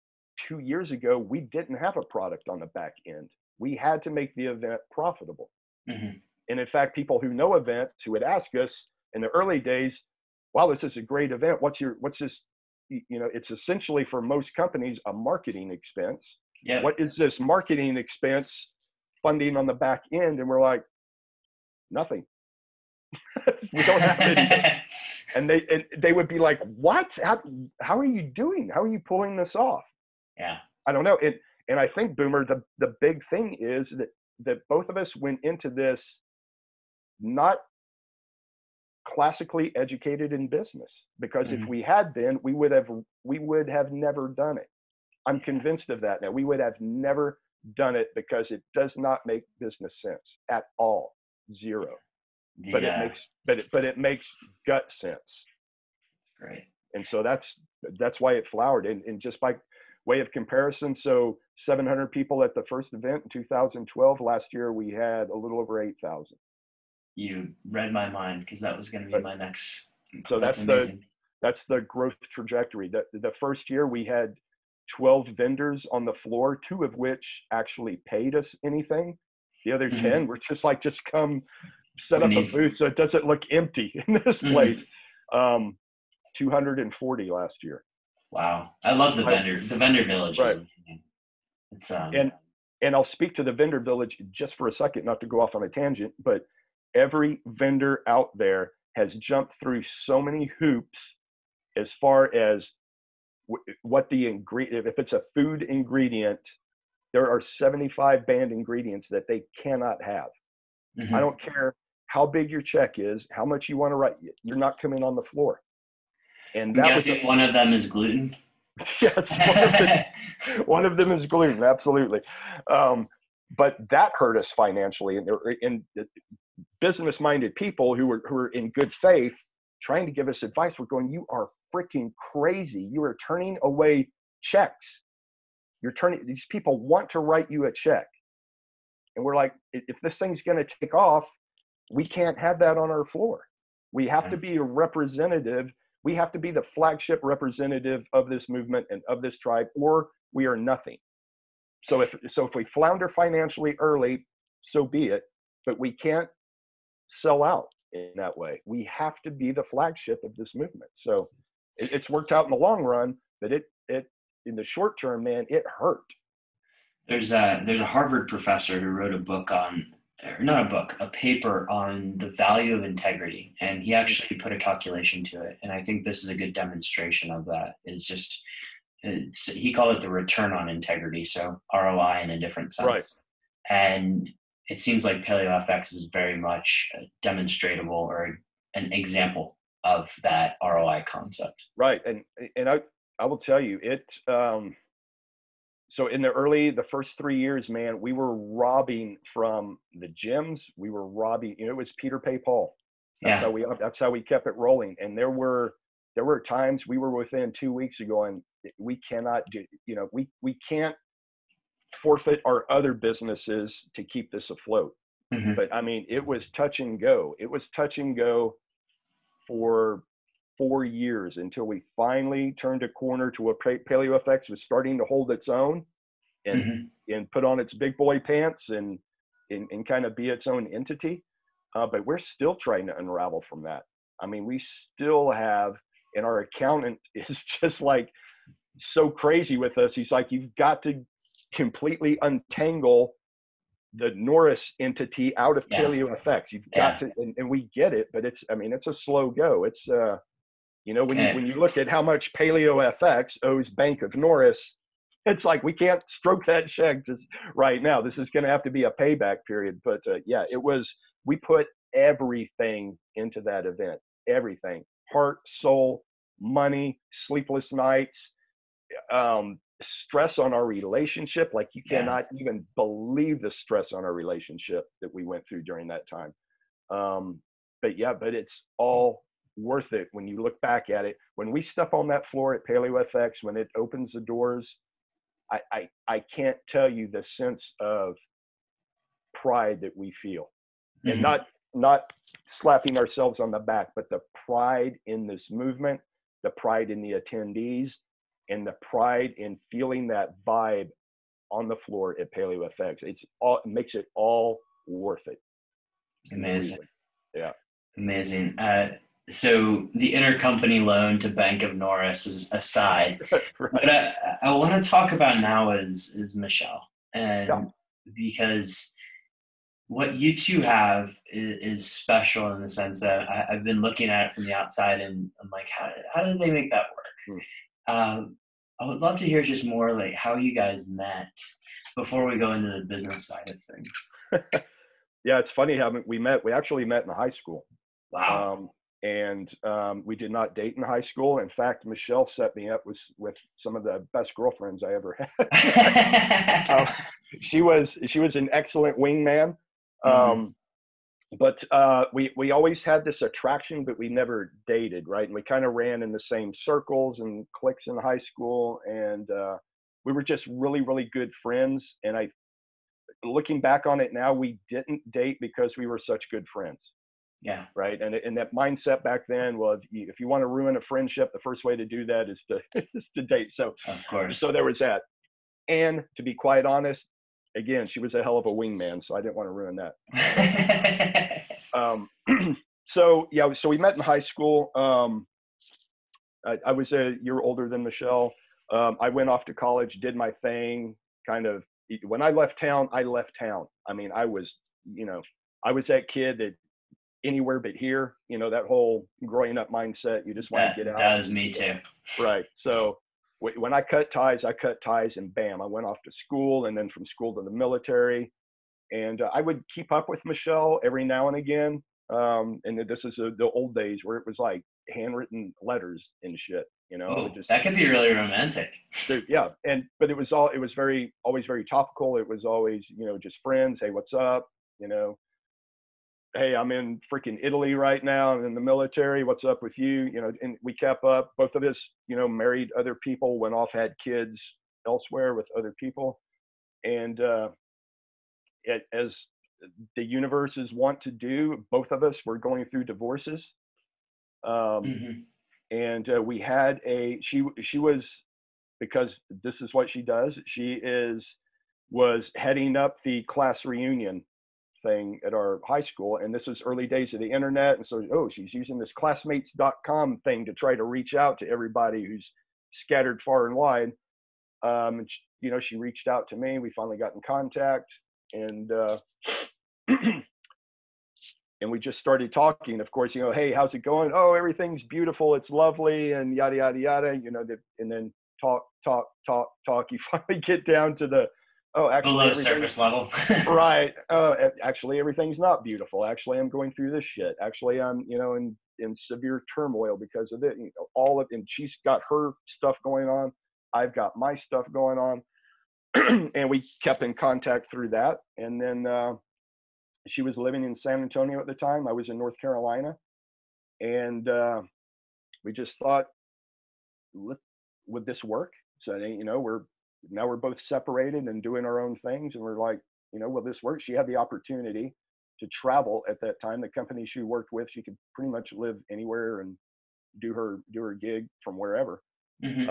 2 years ago, we didn't have a product on the back end. We had to make the event profitable. Mm-hmm. And in fact, people who know events who would ask us in the early days, wow, this is a great event. What's this? It's essentially for most companies a marketing expense. Yeah. What is this marketing expense funding on the back end? And we're like, nothing. We don't have anything. And they would be like, what? How are you doing? How are you pulling this off? Yeah. I don't know. And I think, Boomer, the big thing is that both of us went into this not classically educated in business, because if we had been, we would have never done it. I'm convinced of that now. We would have never done it because it does not make business sense at all. Zero. But it makes gut sense. Great. And so that's why it flowered. And just by way of comparison, so 700 people at the first event in 2012. Last year we had a little over 8,000. You read my mind, because that was going to be my next. So that's the growth trajectory. The first year we had 12 vendors on the floor, 2 of which actually paid us anything. The other 10 were just come set up a booth so it doesn't look empty in this place. 240 last year. Wow. I love the vendor village. Right. It's and I'll speak to the vendor village just for a second, not to go off on a tangent, but every vendor out there has jumped through so many hoops as far as what the ingredient, if it's a food ingredient, there are 75 banned ingredients that they cannot have. I don't care how big your check is, how much you want to write. You're not coming on the floor. And I'm that was guessing one of them is gluten. yes, one of them is gluten, absolutely. But that hurt us financially, and business-minded people who were in good faith trying to give us advice were going, "You are freaking crazy! You are turning away checks. These people want to write you a check." And we're like, if this thing's going to take off, we can't have that on our floor. We have to be a representative. We have to be the flagship representative of this movement and of this tribe, or we are nothing. So if we flounder financially early, so be it. But we can't sell out in that way. We have to be the flagship of this movement. So it's worked out in the long run, but it in the short term, man, it hurt. There's a Harvard professor who wrote a paper on the value of integrity, and he actually put a calculation to it. And I think this is a good demonstration of that. He called it the return on integrity, so ROI in a different sense. Right. And it seems like PaleoFX is very much demonstratable or an example of that ROI concept. Right, and I will tell you it. So in the first 3 years, man, we were robbing from the gyms. We were robbing. It was Peter pay Paul. That's how we kept it rolling. And there were times we were within 2 weeks of going, we cannot do. We can't forfeit our other businesses to keep this afloat. Mm-hmm. But I mean, it was touch and go. It was touch and go for 4 years until we finally turned a corner to where PaleoFX was starting to hold its own and put on its big boy pants and kind of be its own entity. But we're still trying to unravel from that. I mean, we still have, and our accountant is just like so crazy with us. He's like, you've got to completely untangle the Norris entity out of PaleoFX. You've got to, and we get it, but it's a slow go. It's, when you look at how much PaleoFX owes Bank of Norris, it's like, we can't stroke that check just right now. This is going to have to be a payback period. But we put everything into that event, everything, heart, soul, money, sleepless nights, stress on our relationship. Like, you cannot even believe the stress on our relationship that we went through during that time. But it's all worth it when you look back at it. When we step on that floor at PaleoFX, when it opens the doors, I can't tell you the sense of pride that we feel, and not slapping ourselves on the back, but the pride in this movement, the pride in the attendees, and the pride in feeling that vibe on the floor at PaleoFX. It makes it all worth it. Amazing. Yeah. Amazing. So the intercompany loan to Bank of Norris is aside. Right. What I want to talk about now is Michelle. And because what you two have is special in the sense that I've been looking at it from the outside, and I'm like, how did they make that work? I would love to hear just more like how you guys met before we go into the business side of things. Yeah, it's funny how we met. We actually met in high school. Wow. We did not date in high school. In fact, Michelle set me up with some of the best girlfriends I ever had. She was an excellent wingman. But we always had this attraction, but we never dated, right? And we kind of ran in the same circles and cliques in high school, and we were just really, really good friends. And looking back on it now, we didn't date because we were such good friends. Yeah. Right. And that mindset back then was, if you want to ruin a friendship, the first way to do that is to date. So, of course. So there was that. And to be quite honest, again, she was a hell of a wingman, so I didn't want to ruin that. So we met in high school. I was a year older than Michelle. I went off to college, did my thing. Kind of, when I left town, I left town. I mean, I was that kid that anywhere but here, that whole growing up mindset. You just want to get out. That was me too. Right. So when I cut ties, and bam, I went off to school, and then from school to the military. And I would keep up with Michelle every now and again. And this is the old days where it was like handwritten letters and shit. I would Oh, just, that could be really romantic. yeah. But it was always very topical. It was always, just friends. Hey, what's up? You know, hey, I'm in freaking Italy right now. I'm in the military. What's up with you? And we kept up. Both of us, married other people, went off, had kids elsewhere with other people. And as the universes want to do, both of us were going through divorces. Um, Hmm. and we had she was, because this is what she does. Was heading up the class reunion thing at our high school, and this was early days of the internet, and so she's using this classmates.com thing to try to reach out to everybody who's scattered far and wide. And she reached out to me. We finally got in contact, and and we just started talking. Of course, hey, how's it going? Oh, everything's beautiful, it's lovely, and yada yada yada. And then talk. You finally get down to the, oh, actually Below everything. surface level. Right. Actually, everything's not beautiful. Actually, I'm going through this shit. Actually, I'm, in severe turmoil because of it. And she's got her stuff going on. I've got my stuff going on. And we kept in contact through that. And then she was living in San Antonio at the time. I was in North Carolina. And we just thought, would this work? So, we're both separated and doing our own things. And we're like, will this work? She had the opportunity to travel at that time. The company she worked with, she could pretty much live anywhere and do her gig from wherever. Hmm.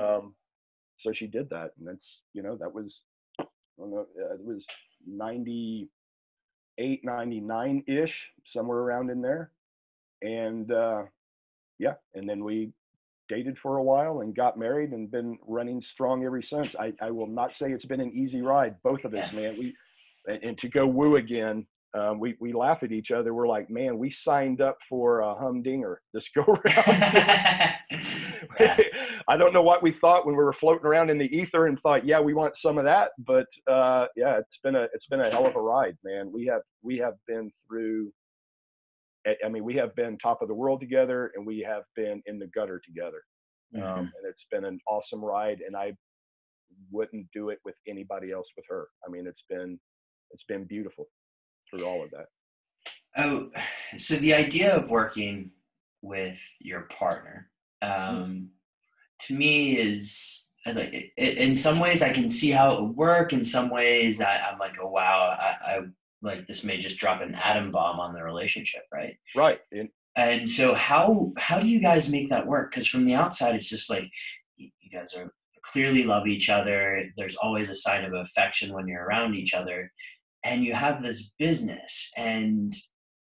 So she did that. And that's, that was, I don't know, it was 98, 99 ish, somewhere around in there. And yeah. And then we dated for a while and got married and been running strong ever since. I will not say it's been an easy ride. Both of Yeah. us, man. And to go woo again, we laugh at each other. We're like, man, we signed up for a humdinger this go around. Yeah. I don't know what we thought when we were floating around in the ether and thought, yeah, we want some of that. But yeah, it's been a hell of a ride, man. We have been through. I mean, we have been top of the world together, and we have been in the gutter together. Hmm. And it's been an awesome ride, and I wouldn't do it with anybody else with her. I mean, it's been beautiful through all of that. Oh, so the idea of working with your partner, Mm. to me is like in some ways I can see how it would work. In some ways I'm like, oh wow, I like this may just drop an atom bomb on the relationship, right? Right. And so how do you guys make that work? Because from the outside, it's just like you guys are clearly love each other. There's always a sign of affection when you're around each other, and you have this business, and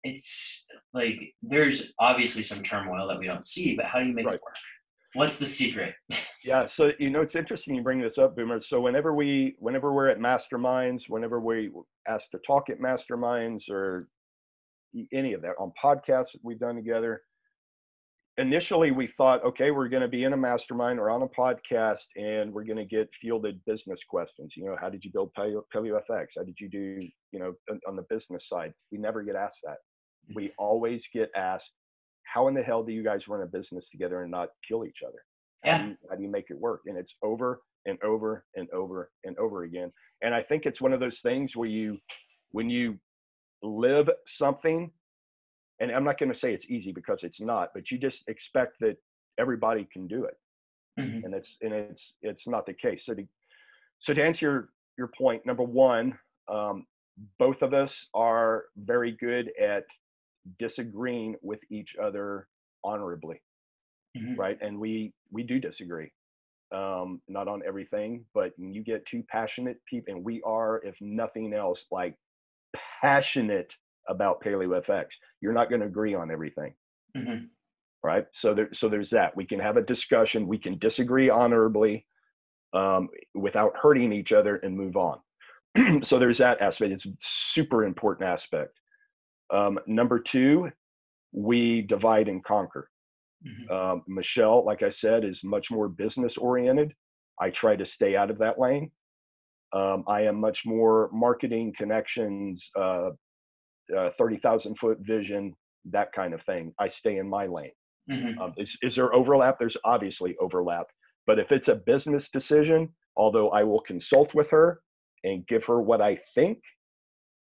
it's like there's obviously some turmoil that we don't see, but how do you make Right. it work? What's the secret? Yeah. So it's interesting you bring this up, Boomer. So whenever we're at masterminds, whenever we asked to talk at masterminds or any of that on podcasts that we've done together, initially we thought, okay, we're going to be in a mastermind or on a podcast, and we're going to get fielded business questions. How did you build Paleo FX? How did you do, on the business side? We never get asked that. We always get asked, how in the hell do you guys run a business together and not kill each other? How Yeah. do you make it work? And it's over and over and over and over again. And I think it's one of those things where when you live something, and I'm not going to say it's easy because it's not, but you just expect that everybody can do it. Hmm. And it's not the case. So to answer your point, number one, both of us are very good at disagreeing with each other honorably, Hmm. right? And we do disagree, not on everything, but when you get two passionate people, and we are, if nothing else, like passionate about Paleo FX, you're not going to agree on everything, Hmm. right? So there's that. We can have a discussion. We can disagree honorably, without hurting each other, and move on. So there's that aspect. It's a super important aspect. Number two, we divide and conquer. Hmm. Michelle, like I said, is much more business oriented. I try to stay out of that lane. I am much more marketing, connections, 30,000 foot vision, that kind of thing, I stay in my lane. Mm-hmm. Is there overlap? There's obviously overlap. But if it's a business decision, although I will consult with her and give her what I think,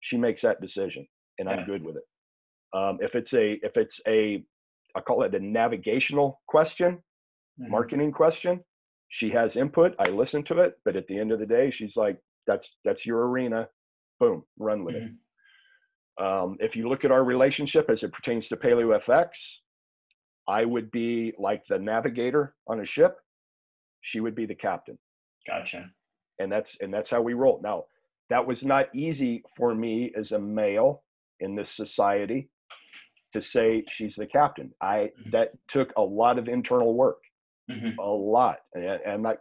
she makes that decision, and I'm Yeah. good with it. If it's a, I call it a navigational question, Mm-hmm. marketing question, she has input. I listen to it, but at the end of the day, she's like, "That's your arena. Boom, run with it." If you look at our relationship as it pertains to Paleo FX, I would be like the navigator on a ship. She would be the captain. Gotcha. And that's how we roll. Now, that was not easy for me as a male in this society to say she's the captain. That took a lot of internal work, Mm-hmm. a lot. And I'm not,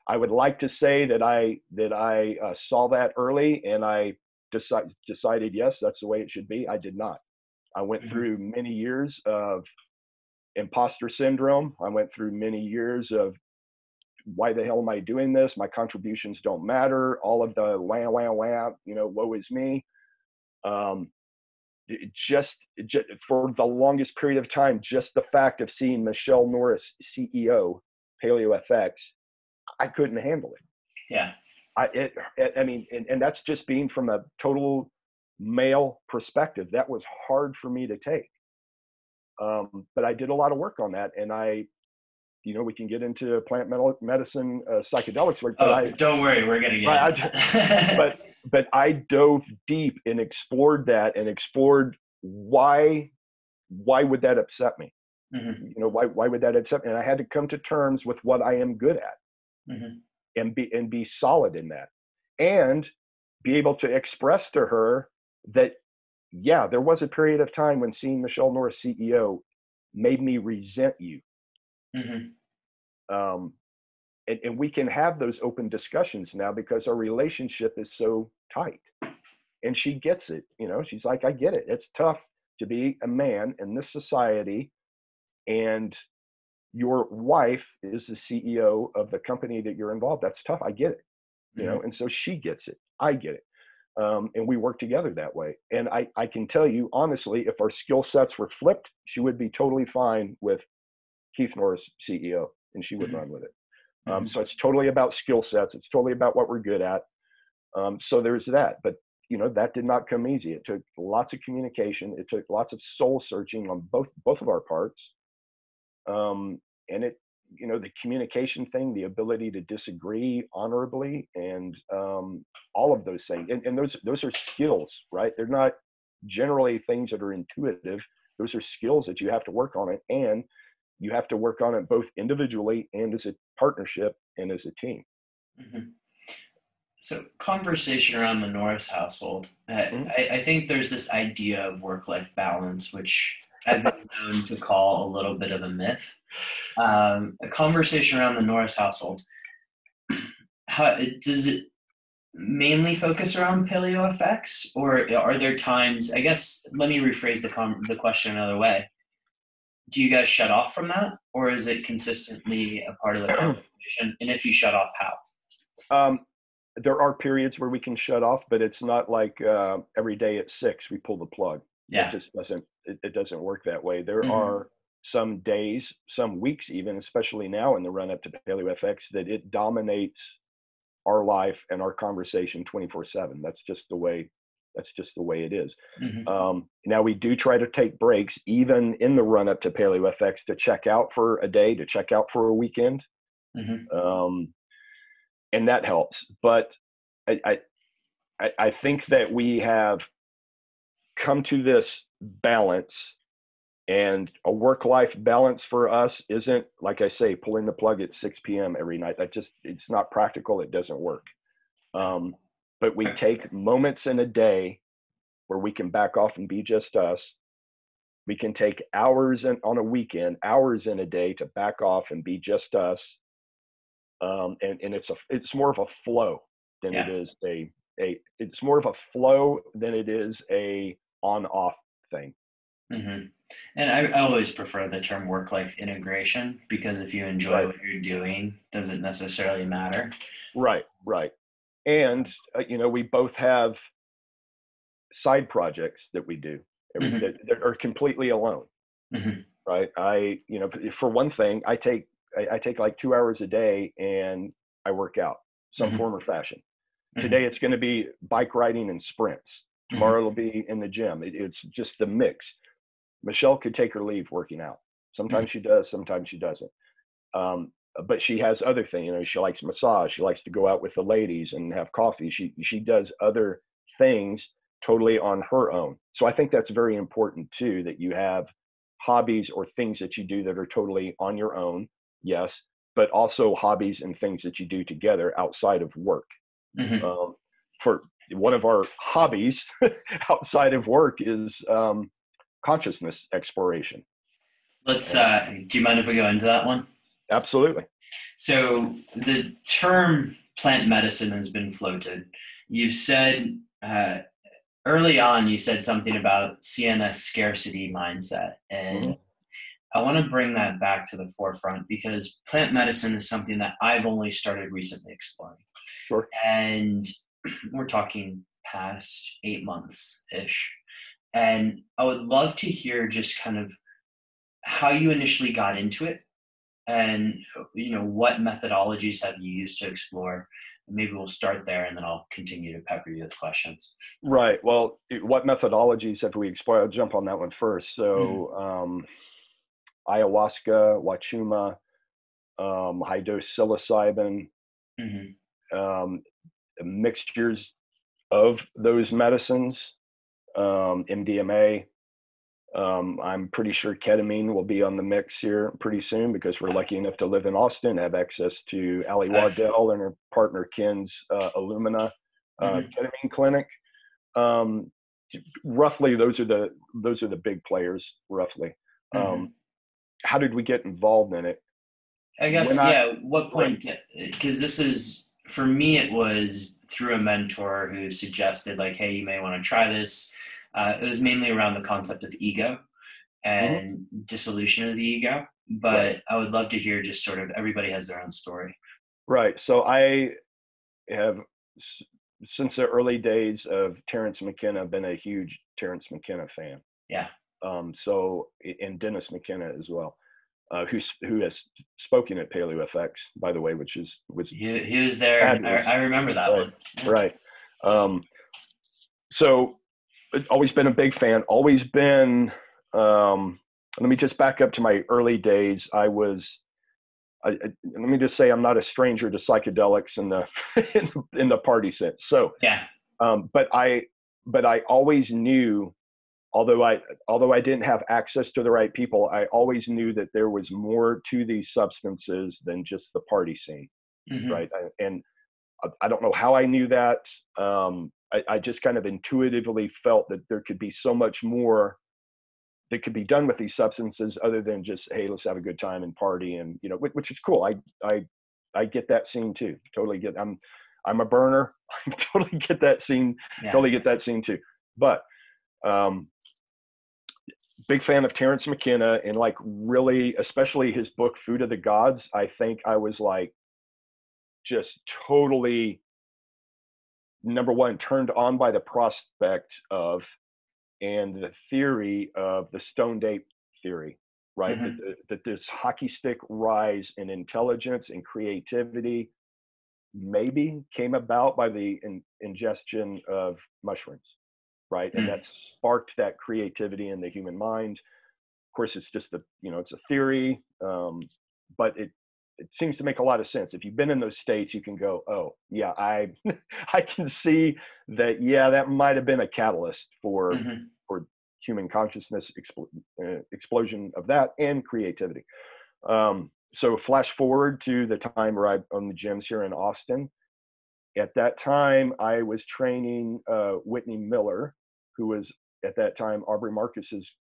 I would like to say that I saw that early and I decided, yes, that's the way it should be. I did not. I went Mm-hmm. through many years of imposter syndrome. I went through many years of, why the hell am I doing this? My contributions don't matter. All of the wah, wah, wah, woe is me. Just for the longest period of time, just the fact of seeing Michelle Norris, CEO, Paleo FX, I couldn't handle it. Yeah. I mean, and that's just being from a total male perspective. That was hard for me to take. But I did a lot of work on that, and we can get into plant medicine, psychedelics work. But don't worry, we're gonna get into that. but I dove deep and explored that, and explored why would that upset me? Mm-hmm. Why would that upset me? And I had to come to terms with what I am good at, Mm-hmm. and be solid in that, and be able to express to her that, yeah, there was a period of time when seeing Michelle Norris, CEO, made me resent you. Mm-hmm. And we can have those open discussions now because our relationship is so tight, and she gets it. She's like, I get it. It's tough to be a man in this society, and your wife is the CEO of the company that you're involved. That's tough. I get it. Mm-hmm. And so she gets it. I get it. And we work together that way. And I can tell you honestly, if our skill sets were flipped, she would be totally fine with Keith Norris, CEO, and she would Mm-hmm. run with it. Mm-hmm. So it's totally about skill sets. It's totally about what we're good at. So there's that. But that did not come easy. It took lots of communication. It took lots of soul searching on both of our parts. And the communication thing, the ability to disagree honorably, and all of those things. And those are skills, right? They're not generally things that are intuitive. Those are skills that you have to work on it, and you have to work on it both individually and as a partnership and as a team. Mm-hmm. So, conversation around the Norris household. I think there's this idea of work-life balance, which I've been known to call a little bit of a myth. A conversation around the Norris household. How does it mainly focus around paleo effects, or are there times? I guess let me rephrase the question another way. Do you guys shut off from that, or is it consistently a part of the conversation? And if you shut off, how? There are periods where we can shut off, but it's not like every day at 6 we pull the plug. Yeah. It just doesn't. It doesn't work that way. There Mm-hmm. are some days, some weeks, even, especially now in the run up to Paleo FX, that it dominates our life and our conversation 24/7. That's just the way it is. Mm-hmm. Now we do try to take breaks, even in the run up to Paleo FX, to check out for a day, to check out for a weekend. Mm-hmm. And that helps. But I think that we have come to this balance, and a work-life balance for us isn't, like I say, pulling the plug at 6 p.m. every night. It's not practical. It doesn't work. But we take moments in a day where we can back off and be just us. We can take hours on a weekend, hours in a day to back off and be just us. And it's more of a flow than it is it's more of a flow than it is a on-off thing. Mm-hmm. And I always prefer the term work-life integration, because if you enjoy what you're doing, doesn't necessarily matter. Right. And we both have side projects that we do, Mm-hmm. That are completely alone, Mm-hmm. right? For one thing, I take like 2 hours a day and I work out some Mm-hmm. form or fashion. Mm-hmm. Today it's going to be bike riding and sprints. Mm-hmm. Tomorrow it'll be in the gym. It's just the mix. Michelle could take her leave working out. Mm-hmm. Sometimes she does, sometimes she doesn't. Um, but she has other things. She likes massage. She likes to go out with the ladies and have coffee. She does other things totally on her own. So I think that's very important too, that you have hobbies or things that you do that are totally on your own. Yes, but also hobbies and things that you do together outside of work. Mm-hmm. Um, for one of our hobbies outside of work is consciousness exploration. Let's, And do you mind if we go into that one? absolutely. So the term plant medicine has been floated. You've said, early on, you said something about seeing a scarcity mindset. Hmm. And I want to bring that back to the forefront because plant medicine is something that I've only started recently exploring. Sure. And we're talking past 8 months ish. And I would love to hear just kind of how you initially got into it and what methodologies have you used to explore. Maybe we'll start there and then I'll continue to pepper you with questions. Right. Well, what methodologies have we explored? I'll jump on that one first. Mm-hmm. So, ayahuasca, wachuma, high dose psilocybin, Mm-hmm. um, mixtures of those medicines, MDMA. I'm pretty sure ketamine will be on the mix here pretty soon because we're lucky enough to live in Austin, have access to Ali Waddell and her partner Ken's Illumina Mm-hmm. ketamine clinic. Um, Roughly, those are the big players. Roughly, Mm-hmm. how did we get involved in it? I When guess, I yeah, what Right. point? Because this is, for me, it was through a mentor who suggested, like, hey, you may want to try this. It was mainly around the concept of ego Mhm. and dissolution of the ego. Right, But I would love to hear just sort of everybody has their own story. right. So I have s- since the early days of Terrence McKenna been a huge Terrence McKenna fan. Yeah. And Dennis McKenna as well, who has spoken at Paleo FX, by the way, which was He was there. fabulous. I remember that Right, one. Yeah. right. Um, so always been a big fan. Always been. Let me just back up to my early days. Let me just say I'm not a stranger to psychedelics in the in the party sense. So, Yeah. but I always knew, although I didn't have access to the right people, I always knew that there was more to these substances than just the party scene, Mm-hmm. right? And I don't know how I knew that. I just kind of intuitively felt that there could be so much more that could be done with these substances other than just, hey, let's have a good time and party, and which is cool. I get that scene too. Totally get. I'm a burner. I totally get that scene. Yeah. Totally get that scene too. But um, big fan of Terrence McKenna, and like really, especially his book Food of the Gods. I think I was like just totally, number one, turned on by the prospect of and the theory of the stoned ape theory, right? Mm-hmm. That this hockey stick rise in intelligence and creativity maybe came about by the ingestion of mushrooms, right? And that sparked that creativity in the human mind. Of course, it's just it's a theory, but it seems to make a lot of sense. If you've been in those states, you can go, oh yeah, I I can see that. Yeah, that might have been a catalyst Mm-hmm. for human consciousness explosion of that and creativity. So flash forward to the time where I owned the gyms here in Austin. At that time, I was training Whitney Miller, who was at that time Aubrey Marcus's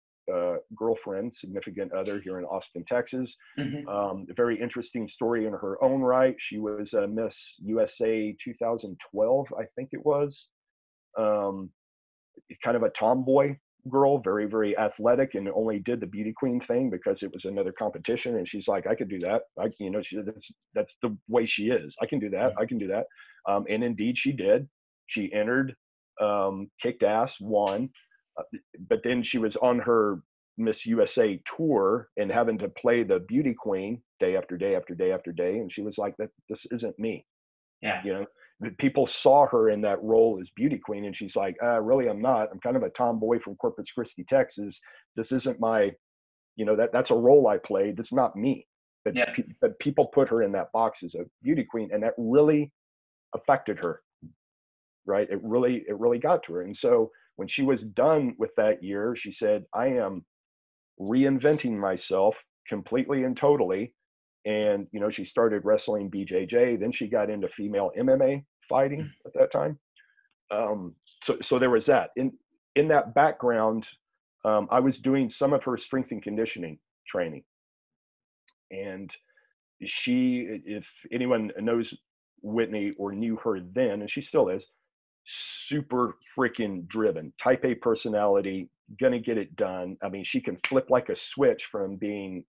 girlfriend, significant other here in Austin, Texas. Mm-hmm. A very interesting story in her own right. She was Miss USA 2012, I think it was. Um, Kind of a tomboy girl, very, very athletic, and only did the beauty queen thing because it was another competition. And she's like, I could do that. That's the way she is. I can do that. I can do that. And indeed she did. She entered, kicked ass, won. But then she was on her Miss USA tour and having to play the beauty queen day after day after day after day. And she was like, that this isn't me. Yeah. You know, people saw her in that role as beauty queen, and she's like, really, I'm not. I'm kind of a tomboy from Corpus Christi, Texas. This isn't my, that's a role I played. That's not me. But, Yeah. but people put her in that box as a beauty queen, and that really affected her, right? It really got to her. And so when she was done with that year, she said, I am reinventing myself completely and totally. And, she started wrestling BJJ. Then she got into female MMA fighting at that time. So there was that. In that background, I was doing some of her strength and conditioning training. And if anyone knows Whitney or knew her then, and she still is, super freaking driven, type A personality, gonna get it done. I mean, she can flip like a switch from being,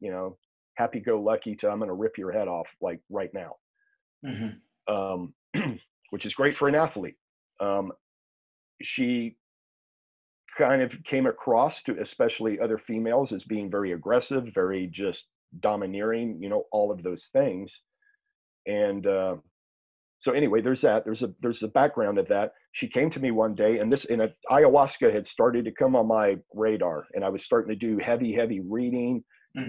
happy-go-lucky to I'm gonna rip your head off like right now. Which is great for an athlete. She kind of came across to especially other females as being very aggressive, very just domineering, all of those things. And so anyway, there's that. There's the background of that. She came to me one day, and ayahuasca had started to come on my radar, and I was starting to do heavy reading,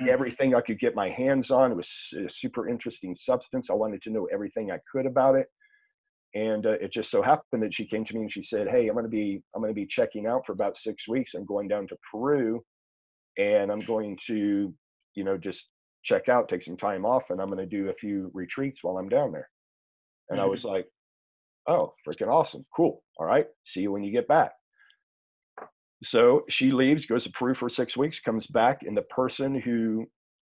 everything I could get my hands on. It was a super interesting substance. I wanted to know everything I could about it. And it just so happened that she came to me and she said, hey, I'm going to be checking out for about 6 weeks. I'm going down to Peru, and I'm going to, just check out, take some time off, and I'm going to do a few retreats while I'm down there. And I was like, oh, freaking awesome. Cool. All right. See you when you get back. So she leaves, goes to Peru for 6 weeks, comes back, and the person who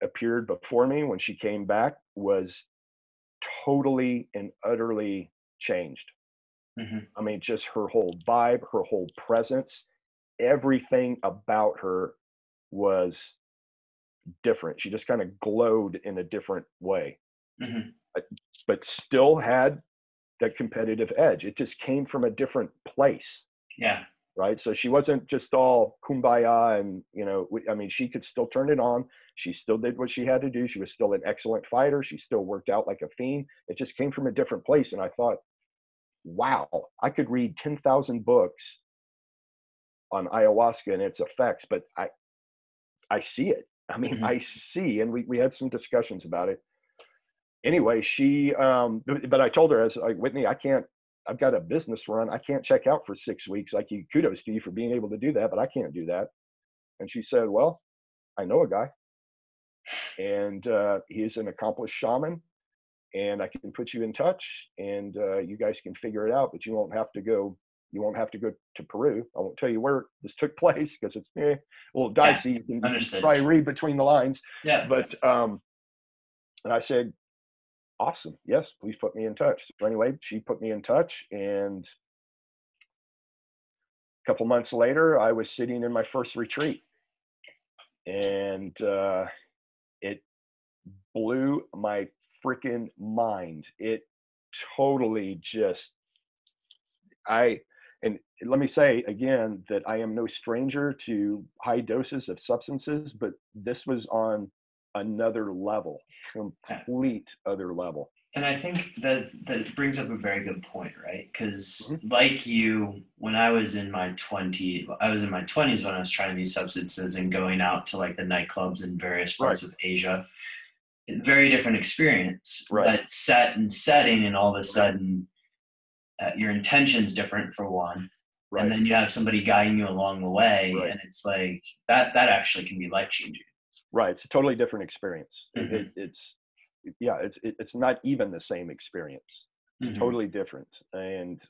appeared before me when she came back was totally and utterly changed. I mean, just her whole vibe, her whole presence, everything about her was different. She just kind of glowed in a different way, but still had that competitive edge. It just came from a different place. Yeah. Right. So she wasn't just all kumbaya and, I mean, she could still turn it on. She still did what she had to do. She was still an excellent fighter. She still worked out like a fiend. It just came from a different place. And I thought, wow, I could read 10,000 books on ayahuasca and its effects, but I see it. I mean, I see, and we had some discussions about it. Anyway, but I told her, I was like, Whitney, I've got a business run. I can't check out for 6 weeks. Like, kudos to you for being able to do that, but I can't do that. And she said, well, I know a guy, and he's an accomplished shaman, and I can put you in touch, and you guys can figure it out, but you won't have to go to Peru. I won't tell you where this took place because it's a little dicey. You can probably read between the lines. Yeah. But and I said, awesome. Yes, please put me in touch. So anyway, she put me in touch, and a couple months later, I was sitting in my first retreat, and it blew my freaking mind. It totally just, and let me say again that I am no stranger to high doses of substances, but this was on another level, complete other level. And I think that brings up a very good point, right? Because like you, when I was in my 20s when I was trying these substances and going out to like the nightclubs in various parts of Asia. Very different experience, but set and setting, and all of a sudden your intention's different for one. And then you have somebody guiding you along the way, and it's like that actually can be life-changing. Right. It's a totally different experience. It's not even the same experience. It's totally different. And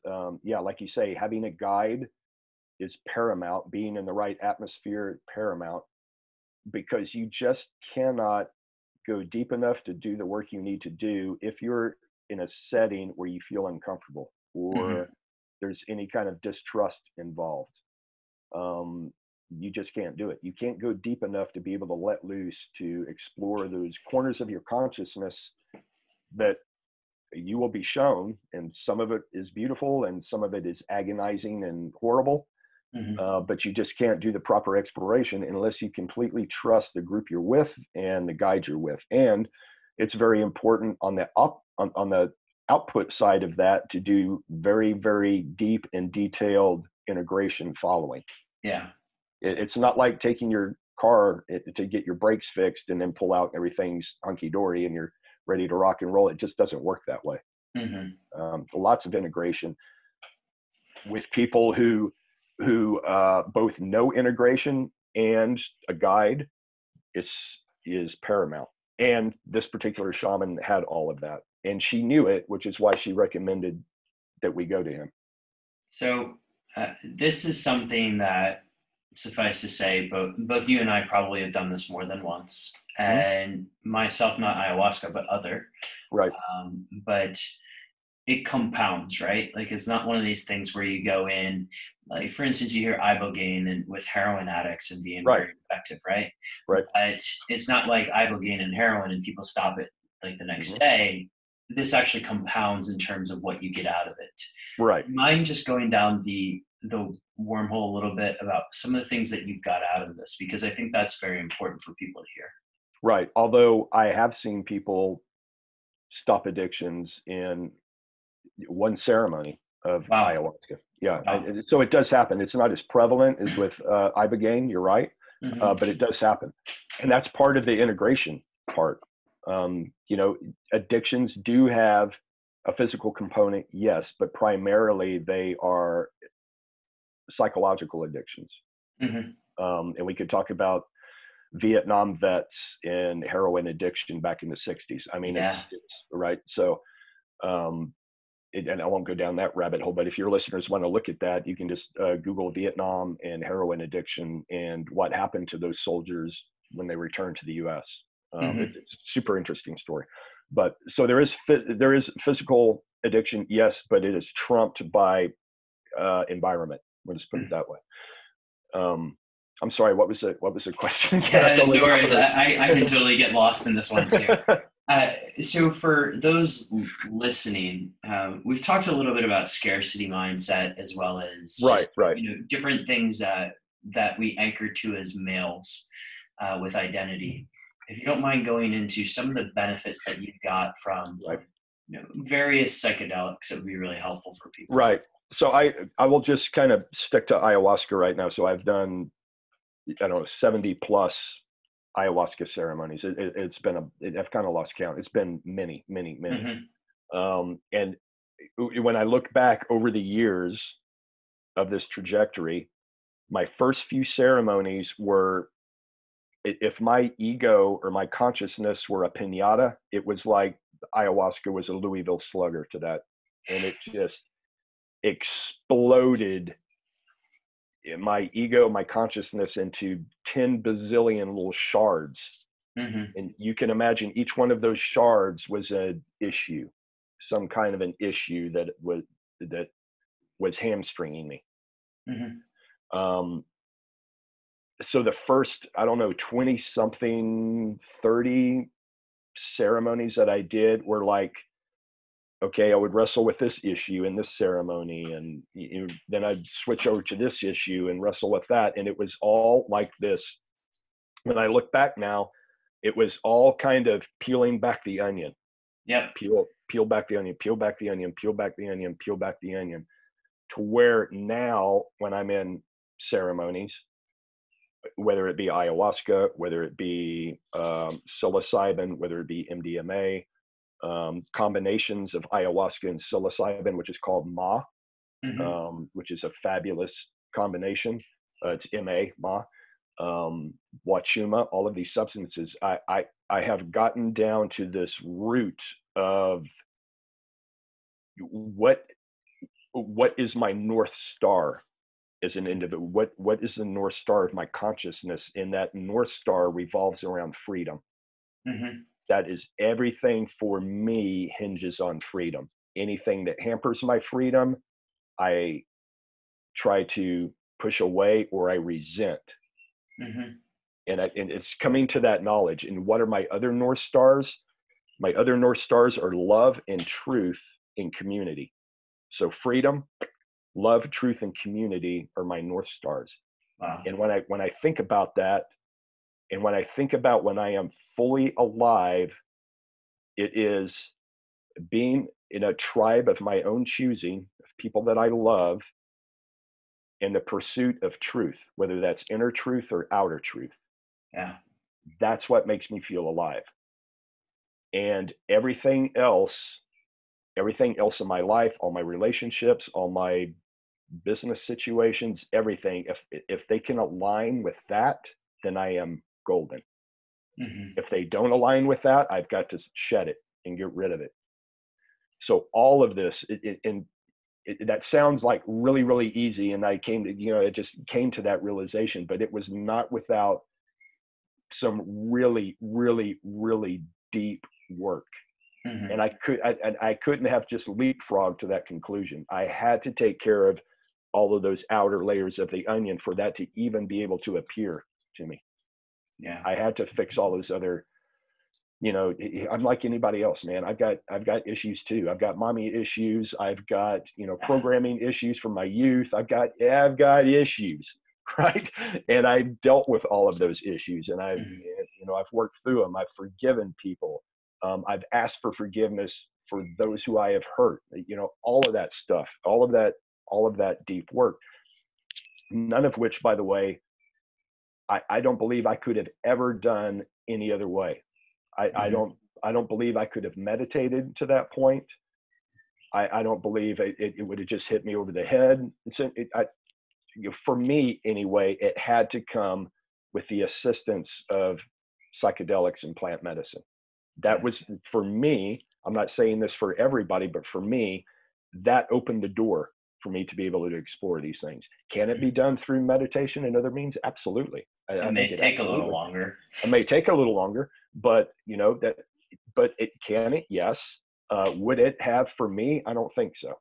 like you say, having a guide is paramount. Being in the right atmosphere, paramount, because you just cannot go deep enough to do the work you need to do if you're in a setting where you feel uncomfortable or there's any kind of distrust involved. You just can't do it. You can't go deep enough to be able to let loose, to explore those corners of your consciousness that you will be shown. And some of it is beautiful and some of it is agonizing and horrible. But you just can't do the proper exploration unless you completely trust the group you're with and the guide you're with. And it's very important on the on the output side of that to do very, very deep and detailed integration following. Yeah. It's not like taking your car to get your brakes fixed and then pull out and everything's hunky-dory and you're ready to rock and roll. It just doesn't work that way. Lots of integration with people who both know integration and a guide is paramount. And this particular shaman had all of that, and she knew it, which is why she recommended that we go to him. So this is something that, suffice to say, both you and I probably have done this more than once, and myself, not ayahuasca, but other. Right. But it compounds, right? Like, it's not one of these things where you go in, like, for instance, you hear ibogaine and with heroin addicts and being very effective, right? Right. But it's not like ibogaine and heroin and people stop it like the next day. This actually compounds in terms of what you get out of it. Right. Mind just going down the wormhole a little bit about some of the things that you've got out of this, because I think that's very important for people to hear. Right. Although I have seen people stop addictions in one ceremony of ayahuasca. Yeah. Wow. So it does happen. It's not as prevalent as with ibogaine. You're right. But it does happen. And that's part of the integration part. Addictions do have a physical component, yes, but primarily they are psychological addictions. And we could talk about Vietnam vets and heroin addiction back in the 60s. I mean, it's right. So, and I won't go down that rabbit hole, but if your listeners want to look at that, you can just Google Vietnam and heroin addiction and what happened to those soldiers when they returned to the U.S. It's a super interesting story. But so there is physical addiction, yes, but it is trumped by environment. We'll just put it that way. I'm sorry. What was the question? Yeah, no worries. I can totally get lost in this one too. So for those listening, we've talked a little bit about scarcity mindset as well as different things that we anchor to as males with identity. If you don't mind going into some of the benefits that you've got from various psychedelics, that would be really helpful for people. Right. So I will just kind of stick to ayahuasca right now. So I've done 70 plus ayahuasca ceremonies. It's been I've kind of lost count. It's been many. And when I look back over the years of this trajectory, my first few ceremonies were, if my ego or my consciousness were a piñata, it was like ayahuasca was a Louisville Slugger to that. And it just exploded my ego, my consciousness into 10 bazillion little shards. And you can imagine each one of those shards was an issue, some kind of an issue that was hamstringing me. So the first, 20 something, 30 ceremonies that I did were like, okay, I would wrestle with this issue in this ceremony, and then I'd switch over to this issue and wrestle with that. And it was all like this. When I look back now, it was all kind of peeling back the onion. Yep. Peel back the onion, peel back the onion, peel back the onion, peel back the onion, to where now when I'm in ceremonies, whether it be ayahuasca, whether it be psilocybin, whether it be MDMA, combinations of ayahuasca and psilocybin, which is called Ma, which is a fabulous combination. It's Ma, Wachuma, all of these substances. I have gotten down to this root of what is my North Star as an individual. What is the North Star of my consciousness? And that North Star revolves around freedom. That is everything for me, hinges on freedom. Anything that hampers my freedom, I try to push away or I resent. And it's coming to that knowledge. And what are my other North Stars? My other North Stars are love and truth in community. So freedom, Love, truth, and community are my North Stars. Wow. And when I think about that, and when I think about when I am fully alive, it is being in a tribe of my own choosing, of people that I love, in the pursuit of truth, whether that's inner truth or outer truth. Yeah. That's what makes me feel alive. And everything else in my life, all my relationships, all my business situations, everything, if they can align with that, then I am golden. Mm-hmm. If they don't align with that, I've got to shed it and get rid of it. So all of this, that sounds like really, really easy. And I came to, it just came to that realization, but it was not without some really, really, really deep work. Mm-hmm. And I couldn't have just leapfrogged to that conclusion. I had to take care of all of those outer layers of the onion for that to even be able to appear to me. Yeah. I had to fix all those other, I'm like anybody else, man. I've got issues too. I've got mommy issues. I've got, programming issues from my youth. I've got issues, right? And I've dealt with all of those issues, and I've worked through them. I've forgiven people. I've asked for forgiveness for those who I have hurt. All of that stuff, all of that deep work. None of which, by the way, I don't believe I could have ever done any other way. I don't believe I could have meditated to that point. I don't believe it would have just hit me over the head. For me anyway, it had to come with the assistance of psychedelics and plant medicine. That was, for me, I'm not saying this for everybody, but for me, that opened the door for me to be able to explore these things. Can it be done through meditation and other means? Absolutely. It may take a little longer. It may take a little longer, but but it can. Yes. Would it have for me? I don't think so.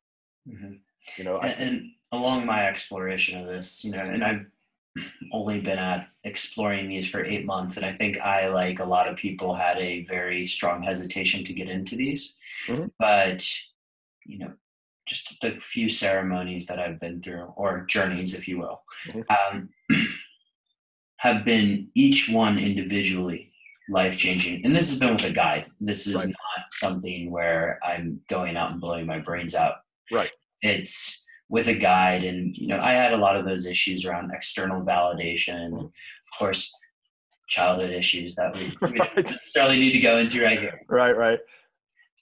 Mm-hmm. And along my exploration of this, and I've only been at exploring these for 8 months, and I think I, like a lot of people, had a very strong hesitation to get into these. Mm-hmm. But just the few ceremonies that I've been through, or journeys, if you will, have been each one individually life-changing. And this has been with a guide. This is not something where I'm going out and blowing my brains out. Right. It's with a guide. And, I had a lot of those issues around external validation, of course, childhood issues that we don't necessarily need to go into right here. Right.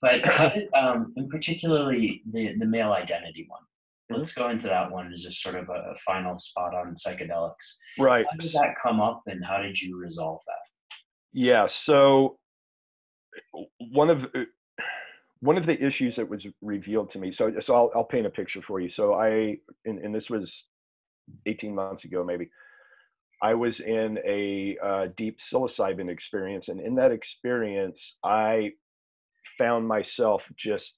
But how did, and particularly the male identity one, let's go into that one as just sort of a final spot on psychedelics. Right. How did that come up, and how did you resolve that? Yeah. So one of the issues that was revealed to me. So I'll paint a picture for you. So and this was 18 months ago, maybe. I was in a deep psilocybin experience, and in that experience, I found myself just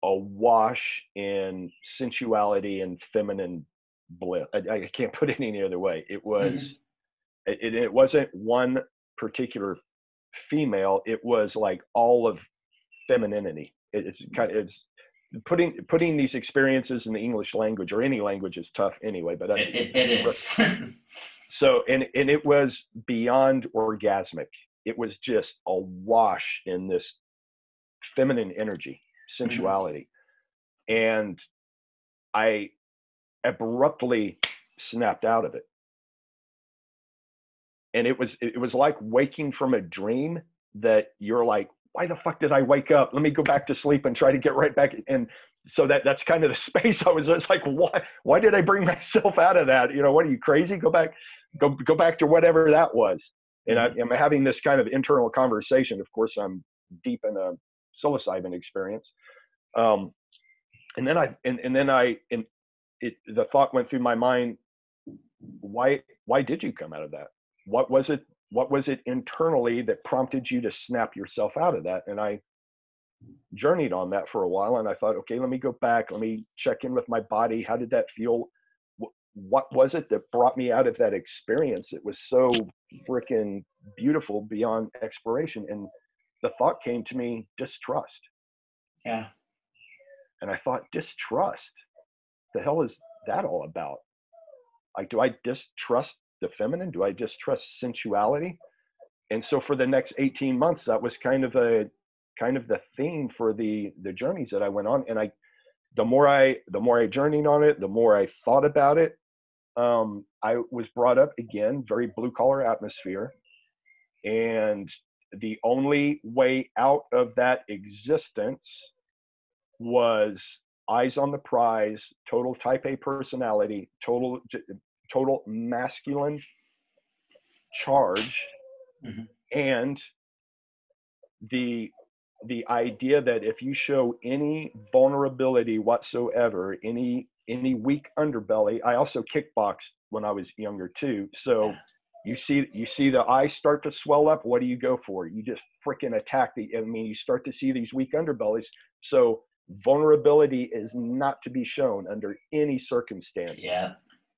awash in sensuality and feminine bliss. I can't put it any other way. It was, it wasn't one particular female. It was like all of femininity. It's putting these experiences in the English language or any language is tough anyway. But it is. So, and it was beyond orgasmic. It was just awash in this feminine energy, sensuality. And I abruptly snapped out of it. And it was like waking from a dream that you're like, why the fuck did I wake up? Let me go back to sleep and try to get right back. And so that's kind of the space I was. It's like, why did I bring myself out of that? What are you, crazy? Go back to whatever that was. And I'm having this kind of internal conversation. Of course, I'm deep in a psilocybin experience. And then the thought went through my mind, why did you come out of that? What was it internally that prompted you to snap yourself out of that? And I journeyed on that for a while, and I thought, okay, let me go back. Let me check in with my body. How did that feel? What was it that brought me out of that experience? It was so freaking beautiful beyond exploration. And the thought came to me, distrust. Yeah. And I thought, distrust? The hell is that all about? Like, do I distrust the feminine? Do I distrust sensuality? And so for the next 18 months, that was kind of the theme for the journeys that I went on. And the more I journeyed on it, the more I thought about it. I was brought up again, very blue collar atmosphere. And the only way out of that existence was eyes on the prize, total type A personality, total masculine charge, Mm-hmm. and the idea that if you show any vulnerability whatsoever, any weak underbelly. I also kickboxed when I was younger too, so you see the eyes start to swell up. What do you go for? You just freaking attack you start to see these weak underbellies. So vulnerability is not to be shown under any circumstance, Yeah.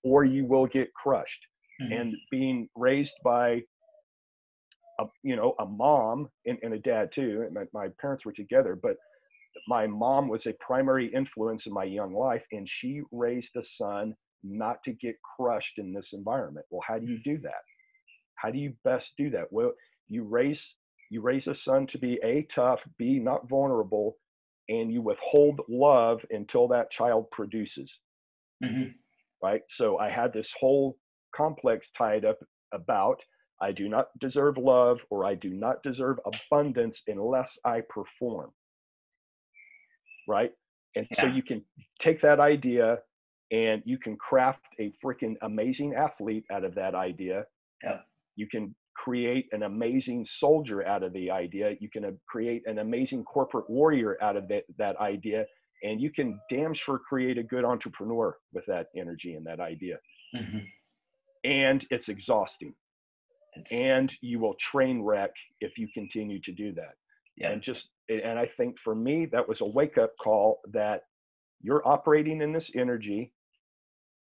or you will get crushed. Mm-hmm. And being raised by a mom and a dad too. My parents were together, but my mom was a primary influence in my young life, and she raised a son not to get crushed in this environment. Well, how do you do that? How do you best do that? Well, you raise a son to be A, tough, B, not vulnerable, and you withhold love until that child produces. Mm-hmm. Right? So I had this whole complex tied up about I do not deserve love, or I do not deserve abundance unless I perform. Right? And so you can take that idea and you can craft a freaking amazing athlete out of that idea. Yeah. You can create an amazing soldier out of the idea. You can create an amazing corporate warrior out of that idea. And you can damn sure create a good entrepreneur with that energy and that idea. Mm-hmm. And it's exhausting. And you will train wreck if you continue to do that. Yeah. And I think for me, that was a wake-up call that you're operating in this energy.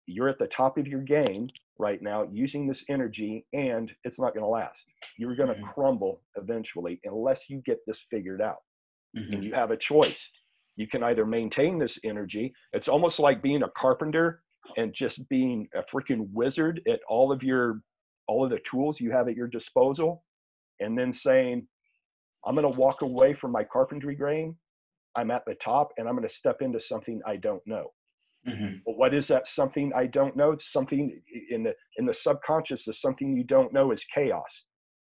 You're at the top of your game right now using this energy, and it's not going to last. You're going to Mm-hmm. crumble eventually unless you get this figured out. Mm-hmm. And you have a choice. You can either maintain this energy. It's almost like being a carpenter and just being a freaking wizard at all of the tools you have at your disposal, and then saying, I'm going to walk away from my carpentry grain. I'm at the top, and I'm going to step into something I don't know. Mm-hmm. But what is that something I don't know? It's something in the subconscious. The something you don't know is chaos.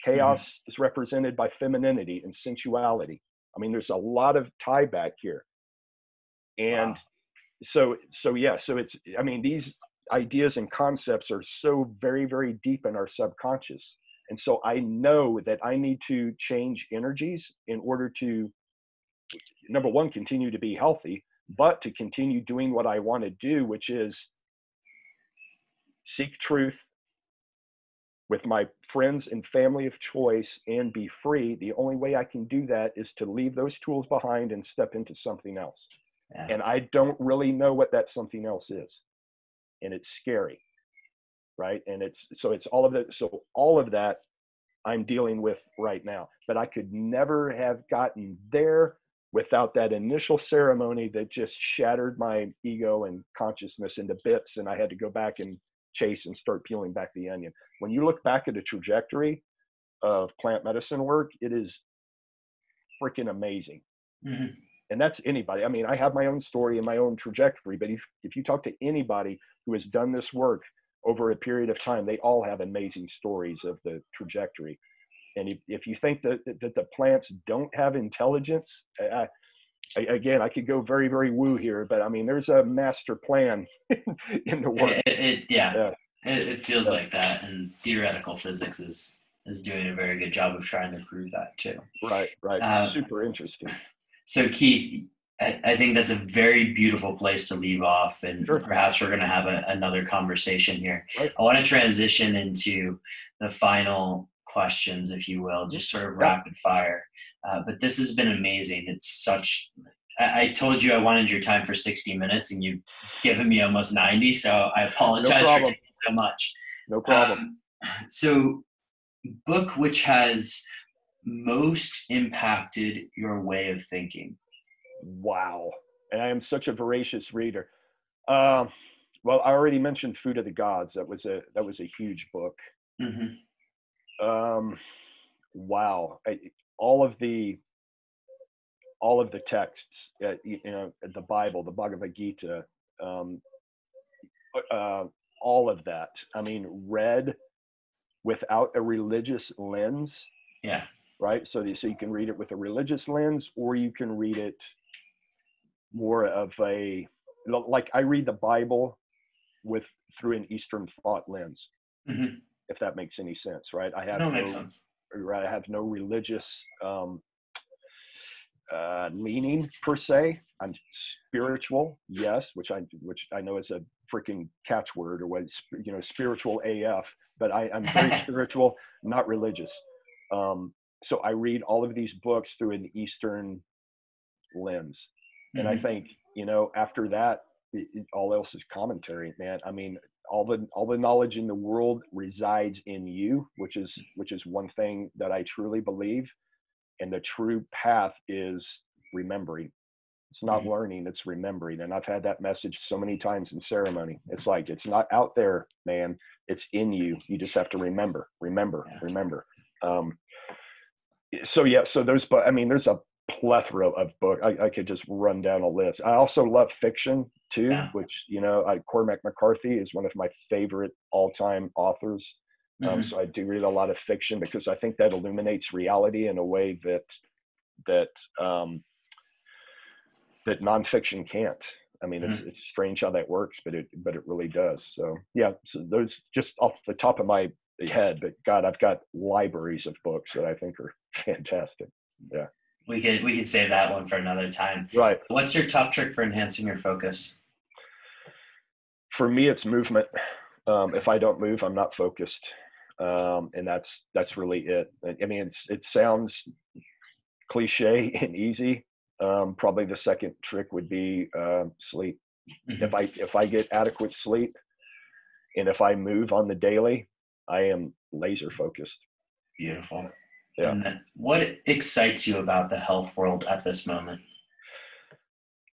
Chaos Mm-hmm. is represented by femininity and sensuality. I mean, there's a lot of tie back here. And so it's, I mean, these ideas and concepts are so very, very deep in our subconscious. And so I know that I need to change energies in order to, number one, continue to be healthy, but to continue doing what I want to do, which is seek truth with my friends and family of choice and be free. The only way I can do that is to leave those tools behind and step into something else. Yeah. And I don't really know what that something else is. And it's scary, right? And it's all of that. So all of that I'm dealing with right now, but I could never have gotten there without that initial ceremony that just shattered my ego and consciousness into bits. And I had to go back and chase and start peeling back the onion. When you look back at the trajectory of plant medicine work, it is freaking amazing. Mm-hmm. And that's anybody. I mean, I have my own story and my own trajectory, but if you talk to anybody who has done this work over a period of time, they all have amazing stories of the trajectory. And if you think that the plants don't have intelligence, again, I could go very, very woo here, but I mean, there's a master plan in the work. It feels like that, and theoretical physics is doing a very good job of trying to prove that too. Right. Super interesting. So Keith, I think that's a very beautiful place to leave off, and sure. Perhaps we're going to have another conversation here. Right. I want to transition into the final questions, if you will, just sort of rapid fire. But this has been amazing. It's I told you I wanted your time for 60 minutes, and you've given me almost 90, so I apologize for taking so much. No problem. So, book which has most impacted your way of thinking? Wow. And I am such a voracious reader. Well, I already mentioned Food of the Gods. That was a huge book. Mm-hmm. Wow. All of the all of the texts, the Bible, the Bhagavad Gita, um, all of that. I mean, read without a religious lens, Yeah. right? So you can read it with a religious lens, or you can read it more of a, like I read the Bible with through an Eastern thought lens, Mm-hmm. if that makes any sense, right? No, it makes sense. I have no religious leaning per se. I'm spiritual, yes, which I know is a freaking catchword, or what, spiritual AF. But I'm very spiritual, not religious. So I read all of these books through an Eastern lens, and I Mm-hmm. think after that, all else is commentary, man. I mean, all the knowledge in the world resides in you, which is one thing that I truly believe. And the true path is remembering. It's not Mm-hmm. learning, it's remembering. And I've had that message so many times in ceremony. It's like, it's not out there, man. It's in you. You just have to remember, remember, Yeah. remember. So yeah, so but I mean, there's a plethora of books. I could just run down a list. I also love fiction too, Yeah. which, Cormac McCarthy is one of my favorite all-time authors. Mm-hmm. So I do read a lot of fiction because I think that illuminates reality in a way that that nonfiction can't. I mean, Mm-hmm. it's strange how that works, but it really does. So yeah, so those just off the top of my head, but God, I've got libraries of books that I think are fantastic. Yeah. We could save that one for another time. Right. What's your top trick for enhancing your focus? For me, it's movement. If I don't move, I'm not focused. And that's really it. I mean, it sounds cliche and easy. Probably the second trick would be sleep. Mm-hmm. If I get adequate sleep, and if I move on the daily, I am laser focused. Beautiful. Yeah. And then what excites you about the health world at this moment?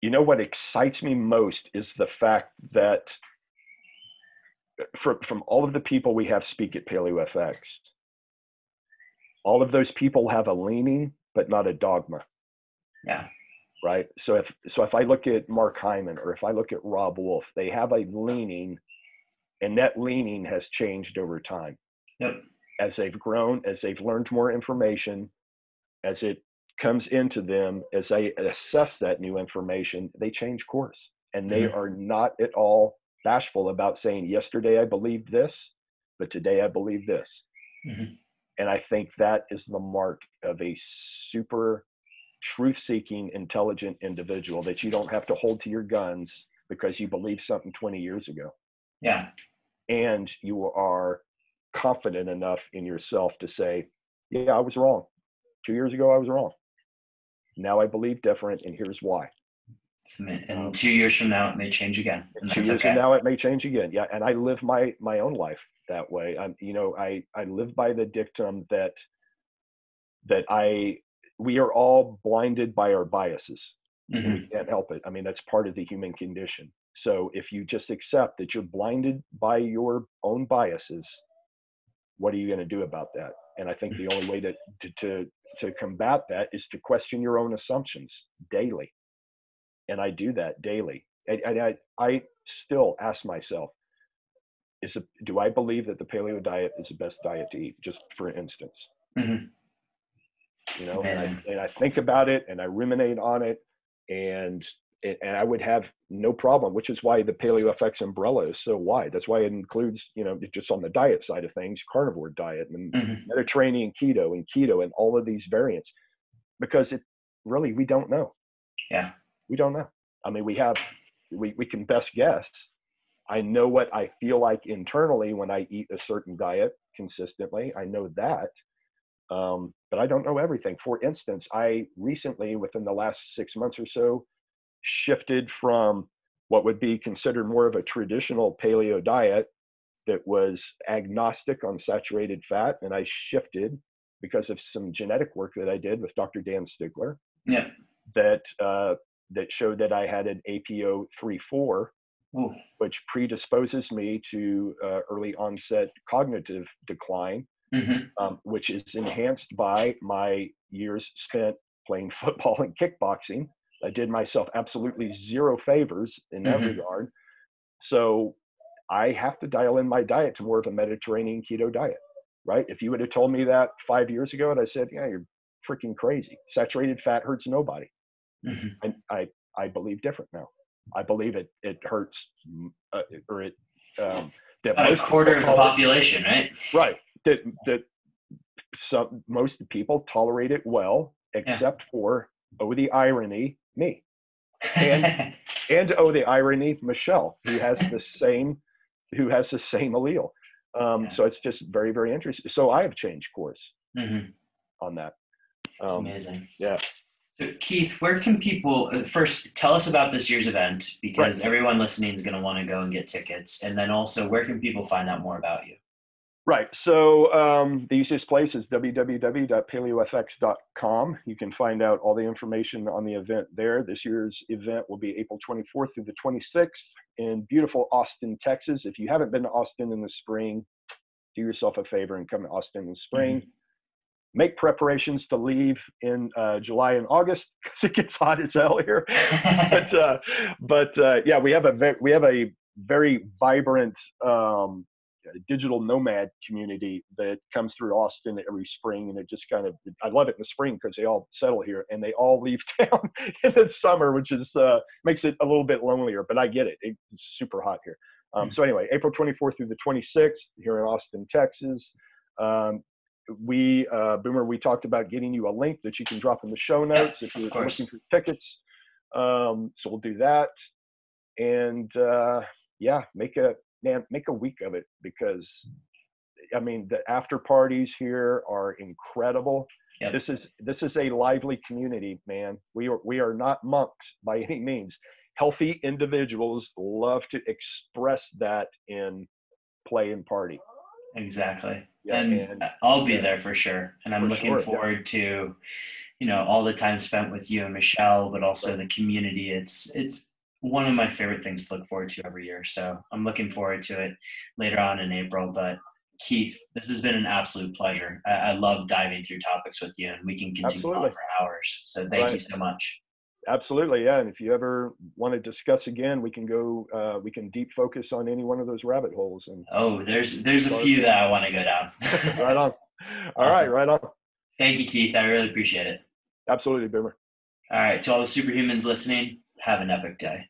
What excites me most is the fact that from all of the people we have speak at Paleo FX, all of those people have a leaning, but not a dogma. Yeah. Right. So if I look at Mark Hyman, or if I look at Rob Wolf, they have a leaning, and that leaning has changed over time. Yep. As they've grown, as they've learned more information, as it comes into them, as they assess that new information, they change course. And they Mm-hmm. are not at all bashful about saying, yesterday I believed this, but today I believe this. Mm-hmm. And I think that is the mark of a super truth-seeking, intelligent individual, that you don't have to hold to your guns because you believed something 20 years ago. Yeah. And you are confident enough in yourself to say, yeah, I was wrong. 2 years ago, I was wrong. Now I believe different, and here's why. And 2 years from now, it may change again, and Two that's years from okay. now, it may change again. Yeah, and I live my own life that way. I live by the dictum that we are all blinded by our biases, and we Mm-hmm. can't help it. I mean, that's part of the human condition. So if you just accept that you're blinded by your own biases, what are you going to do about that? And I think the only way to combat that is to question your own assumptions daily. And I do that daily. I still ask myself, do I believe that the paleo diet is the best diet to eat? Just for instance, Mm-hmm. Amazing. and I think about it, and I ruminate on it, and I would have no problem, which is why the Paleo FX umbrella is so wide. That's why it includes, just on the diet side of things, carnivore diet and Mm-hmm. Mediterranean keto and all of these variants, because we don't know. Yeah. We don't know. I mean, we can best guess. I know what I feel like internally when I eat a certain diet consistently. I know that. But I don't know everything. For instance, I recently, within the last 6 months or so, shifted from what would be considered more of a traditional paleo diet that was agnostic on saturated fat. And I shifted because of some genetic work that I did with Dr. Dan Stigler, Yeah. that showed that I had an APO 3/4 Ooh. which predisposes me to early onset cognitive decline, which is enhanced by my years spent playing football and kickboxing. I did myself absolutely zero favors in that regard. So I have to dial in my diet to more of a Mediterranean keto diet, right? If you would have told me that 5 years ago, and I said, yeah, you're freaking crazy. Saturated fat hurts nobody. I believe different now. I believe it hurts, or it that about a quarter of the population, right? Right. That most people tolerate it well, except for, oh, the irony, me. And oh, the irony, Michelle, who has the same allele. So it's just very, very interesting. So I have changed course on that. Amazing. Yeah. So Keith, where can people first tell us about this year's event, because everyone listening is going to want to go and get tickets, and then also where can people find out more about you? Right. So the easiest place is www.paleofx.com. You can find out all the information on the event there. This year's event will be April 24th through the 26th in beautiful Austin, Texas. If you haven't been to Austin in the spring, do yourself a favor and come to Austin in the spring. Make preparations to leave in July and August because it gets hot as hell here. but yeah, we have a very vibrant digital nomad community that comes through Austin every spring, and it just kind of, I love it in the spring because they all settle here and they all leave town in the summer, which is makes it a little bit lonelier. But I get it; it's super hot here. So anyway, April 24th through the 26th here in Austin, Texas. Boomer, we talked about getting you a link that you can drop in the show notes if you're looking for tickets. So we'll do that, and make a week of it, because I mean the after parties here are incredible. This is a lively community, man. We are not monks by any means. Healthy individuals love to express that in play and party. Exactly. And I'll be there for sure. And I'm looking forward to, all the time spent with you and Michelle, but also the community. It's one of my favorite things to look forward to every year. So I'm looking forward to it later on in April. But Keith, this has been an absolute pleasure. I love diving through topics with you, and we can continue on for hours. So thank you so much. Absolutely. Yeah. And if you ever want to discuss again, we can deep focus on any one of those rabbit holes. And there's a few that I want to go down. Right on. All right. Right on. Thank you, Keith. I really appreciate it. Absolutely, Boomer. All right. To all the superhumans listening, have an epic day.